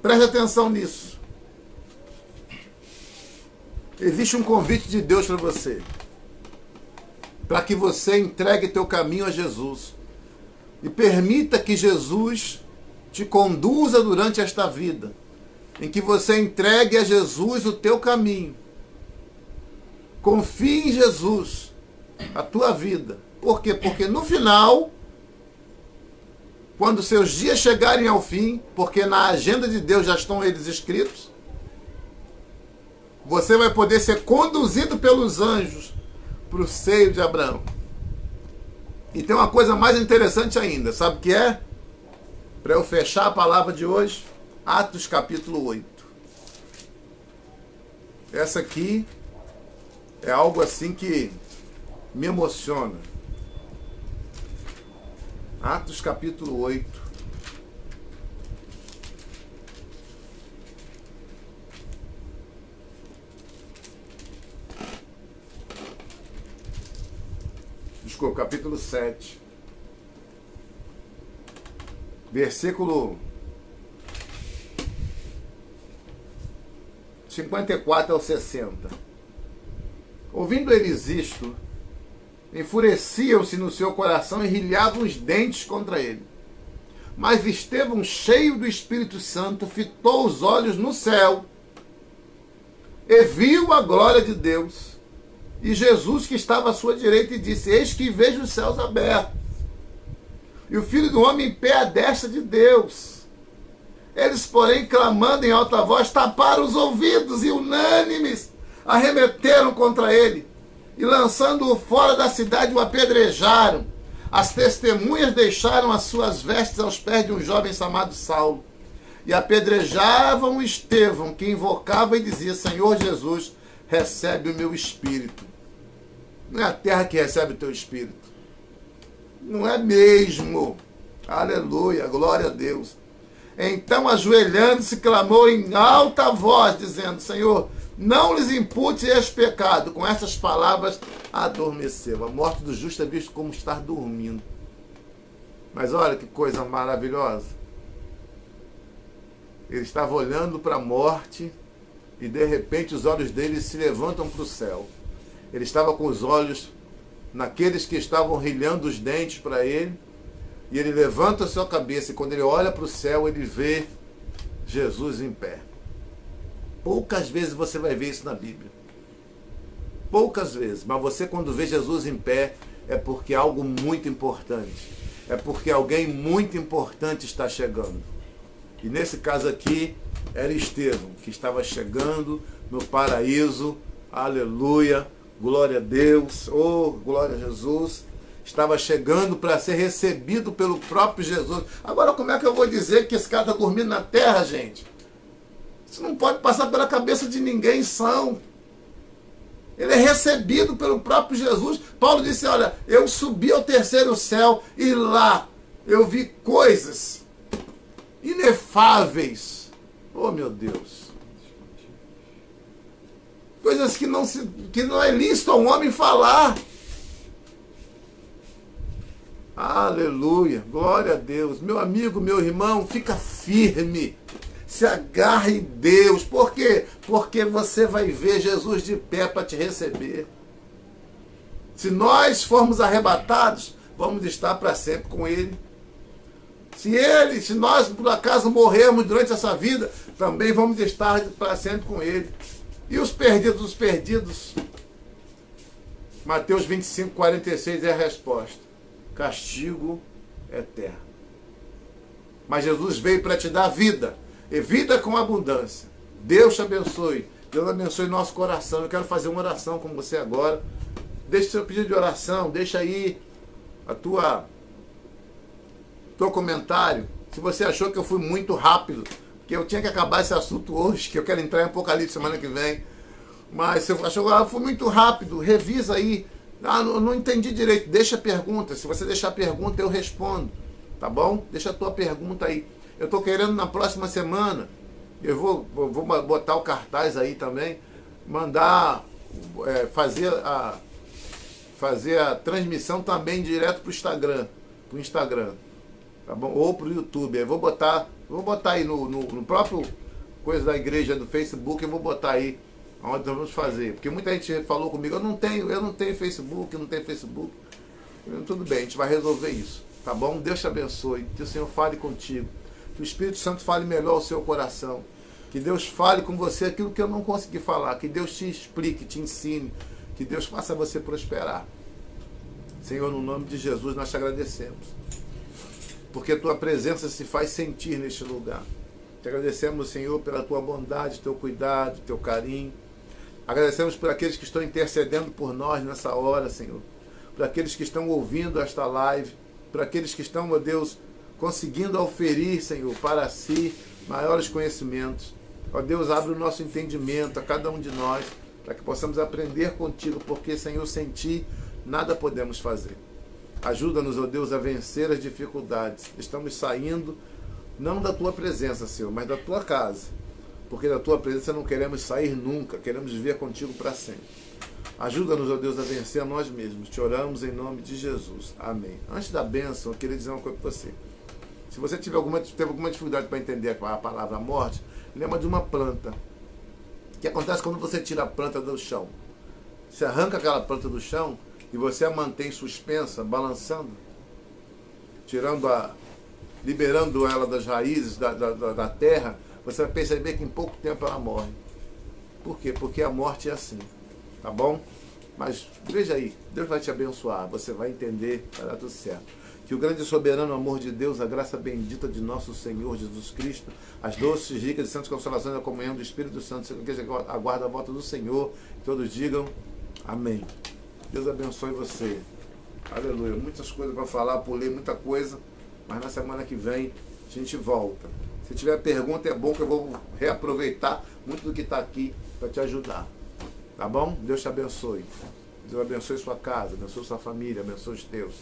preste atenção nisso. Existe um convite de Deus para você. para que você entregue teu caminho a Jesus. E permita que Jesus te conduza durante esta vida, em que você entregue a Jesus o teu caminho. Confie em Jesus a tua vida. Por quê? Porque no final, quando seus dias chegarem ao fim, porque na agenda de Deus já estão eles escritos, você vai poder ser conduzido pelos anjos para o seio de Abraão. E tem uma coisa mais interessante ainda, sabe o que é? Para eu fechar a palavra de hoje, Atos capítulo 8. Essa aqui é algo assim que me emociona. Atos capítulo 8. Desculpa, capítulo 7. Versículo 54 ao 60. Ouvindo eles isto, enfureciam-se no seu coração e rilhavam os dentes contra ele. Mas Estevão, cheio do Espírito Santo, fitou os olhos no céu e viu a glória de Deus e Jesus que estava à sua direita, e disse: eis que vejo os céus abertos e o Filho do Homem em pé à destra de Deus. Eles, porém, clamando em alta voz, taparam os ouvidos e, unânimes, arremeteram contra ele e, lançando-o fora da cidade, o apedrejaram. As testemunhas deixaram as suas vestes aos pés de um jovem chamado Saulo e apedrejavam Estevão, que invocava e dizia: Senhor Jesus, recebe o meu espírito. Não é a terra que recebe o teu espírito. Não é mesmo. Aleluia, glória a Deus. Então, ajoelhando-se, clamou em alta voz, dizendo: Senhor, não lhes impute este pecado. Com essas palavras, adormeceu. A morte do justo é visto como estar dormindo. Mas olha que coisa maravilhosa. Ele estava olhando para a morte e, de repente, os olhos dele se levantam para o céu. Ele estava com os olhos naqueles que estavam rilhando os dentes para ele. E ele levanta a sua cabeça e quando ele olha para o céu, ele vê Jesus em pé. Poucas vezes você vai ver isso na Bíblia. Poucas vezes. Mas você, quando vê Jesus em pé, é porque é algo muito importante. É porque alguém muito importante está chegando. E nesse caso aqui, era Estevão, que estava chegando no paraíso. Aleluia. Glória a Deus. Oh, glória a Jesus. Estava chegando para ser recebido pelo próprio Jesus. Agora, como é que eu vou dizer que esse cara está dormindo na terra, gente? Isso não pode passar pela cabeça de ninguém são. Ele é recebido pelo próprio Jesus. Paulo disse: olha, eu subi ao terceiro céu e lá eu vi coisas inefáveis. Oh, meu Deus. Coisas que não é lícito a um homem falar. Aleluia, glória a Deus. Meu amigo, meu irmão, fica firme. Se agarre em Deus. Por quê? Porque você vai ver Jesus de pé para te receber. Se nós formos arrebatados, vamos estar para sempre com Ele. Se nós por acaso morrermos durante essa vida, também vamos estar para sempre com Ele. E os perdidos? Mateus 25, 46 é a resposta. Castigo eterno. Mas Jesus veio para te dar vida. E vida com abundância. Deus te abençoe. Deus abençoe nosso coração. Eu quero fazer uma oração com você agora. Deixa o seu pedido de oração. Deixa aí teu comentário. Se você achou que eu fui muito rápido, que eu tinha que acabar esse assunto hoje, que eu quero entrar em Apocalipse semana que vem. Mas se você achou que eu fui muito rápido, revisa aí. Não entendi direito. Deixa a pergunta. Se você deixar a pergunta, eu respondo. Tá bom? Deixa a tua pergunta aí. Eu estou querendo na próxima semana, eu vou botar o cartaz aí também, mandar, fazer a transmissão também direto para o Instagram, tá bom? Ou para o YouTube. Eu vou botar aí no próprio coisa da igreja do Facebook, eu vou botar aí Onde nós vamos fazer? Porque muita gente falou comigo, eu não tenho Facebook, eu não tenho Facebook. Tudo bem, a gente vai resolver isso, tá bom? Deus te abençoe, que o Senhor fale contigo, que o Espírito Santo fale melhor ao seu coração, que Deus fale com você aquilo que eu não consegui falar, que Deus te explique, te ensine, que Deus faça você prosperar. Senhor, no nome de Jesus nós te agradecemos, porque a tua presença se faz sentir neste lugar. Te agradecemos, Senhor, pela tua bondade, teu cuidado, teu carinho. Agradecemos por aqueles que estão intercedendo por nós nessa hora, Senhor. Por aqueles que estão ouvindo esta live. Por aqueles que estão, meu Deus, conseguindo oferir, Senhor, para si maiores conhecimentos. Ó Deus, abre o nosso entendimento a cada um de nós, para que possamos aprender contigo, porque, Senhor, sem ti nada podemos fazer. Ajuda-nos, ó Deus, a vencer as dificuldades. Estamos saindo, não da tua presença, Senhor, mas da tua casa. Porque da tua presença não queremos sair nunca, queremos viver contigo para sempre. Ajuda-nos, ó Deus, a vencer a nós mesmos. Te oramos em nome de Jesus. Amém. Antes da bênção, eu queria dizer uma coisa para você. Se você teve alguma dificuldade para entender a palavra morte, lembra de uma planta. O que acontece quando você tira a planta do chão? Você arranca aquela planta do chão e você a mantém suspensa, balançando, liberando ela das raízes da terra. Você vai perceber que em pouco tempo ela morre. Por quê? Porque a morte é assim. Tá bom? Mas veja aí, Deus vai te abençoar, você vai entender, vai dar tudo certo. Que o grande e soberano amor de Deus, a graça bendita de nosso Senhor Jesus Cristo, as doces, ricas e santas consolações da comunhão do Espírito Santo, que aguarda a volta do Senhor, que todos digam amém. Deus abençoe você. Aleluia. Muitas coisas para falar, pulei muita coisa, mas na semana que vem a gente volta. Se tiver pergunta, é bom que eu vou reaproveitar muito do que está aqui para te ajudar. Tá bom? Deus te abençoe. Deus abençoe sua casa, abençoe sua família, abençoe os teus.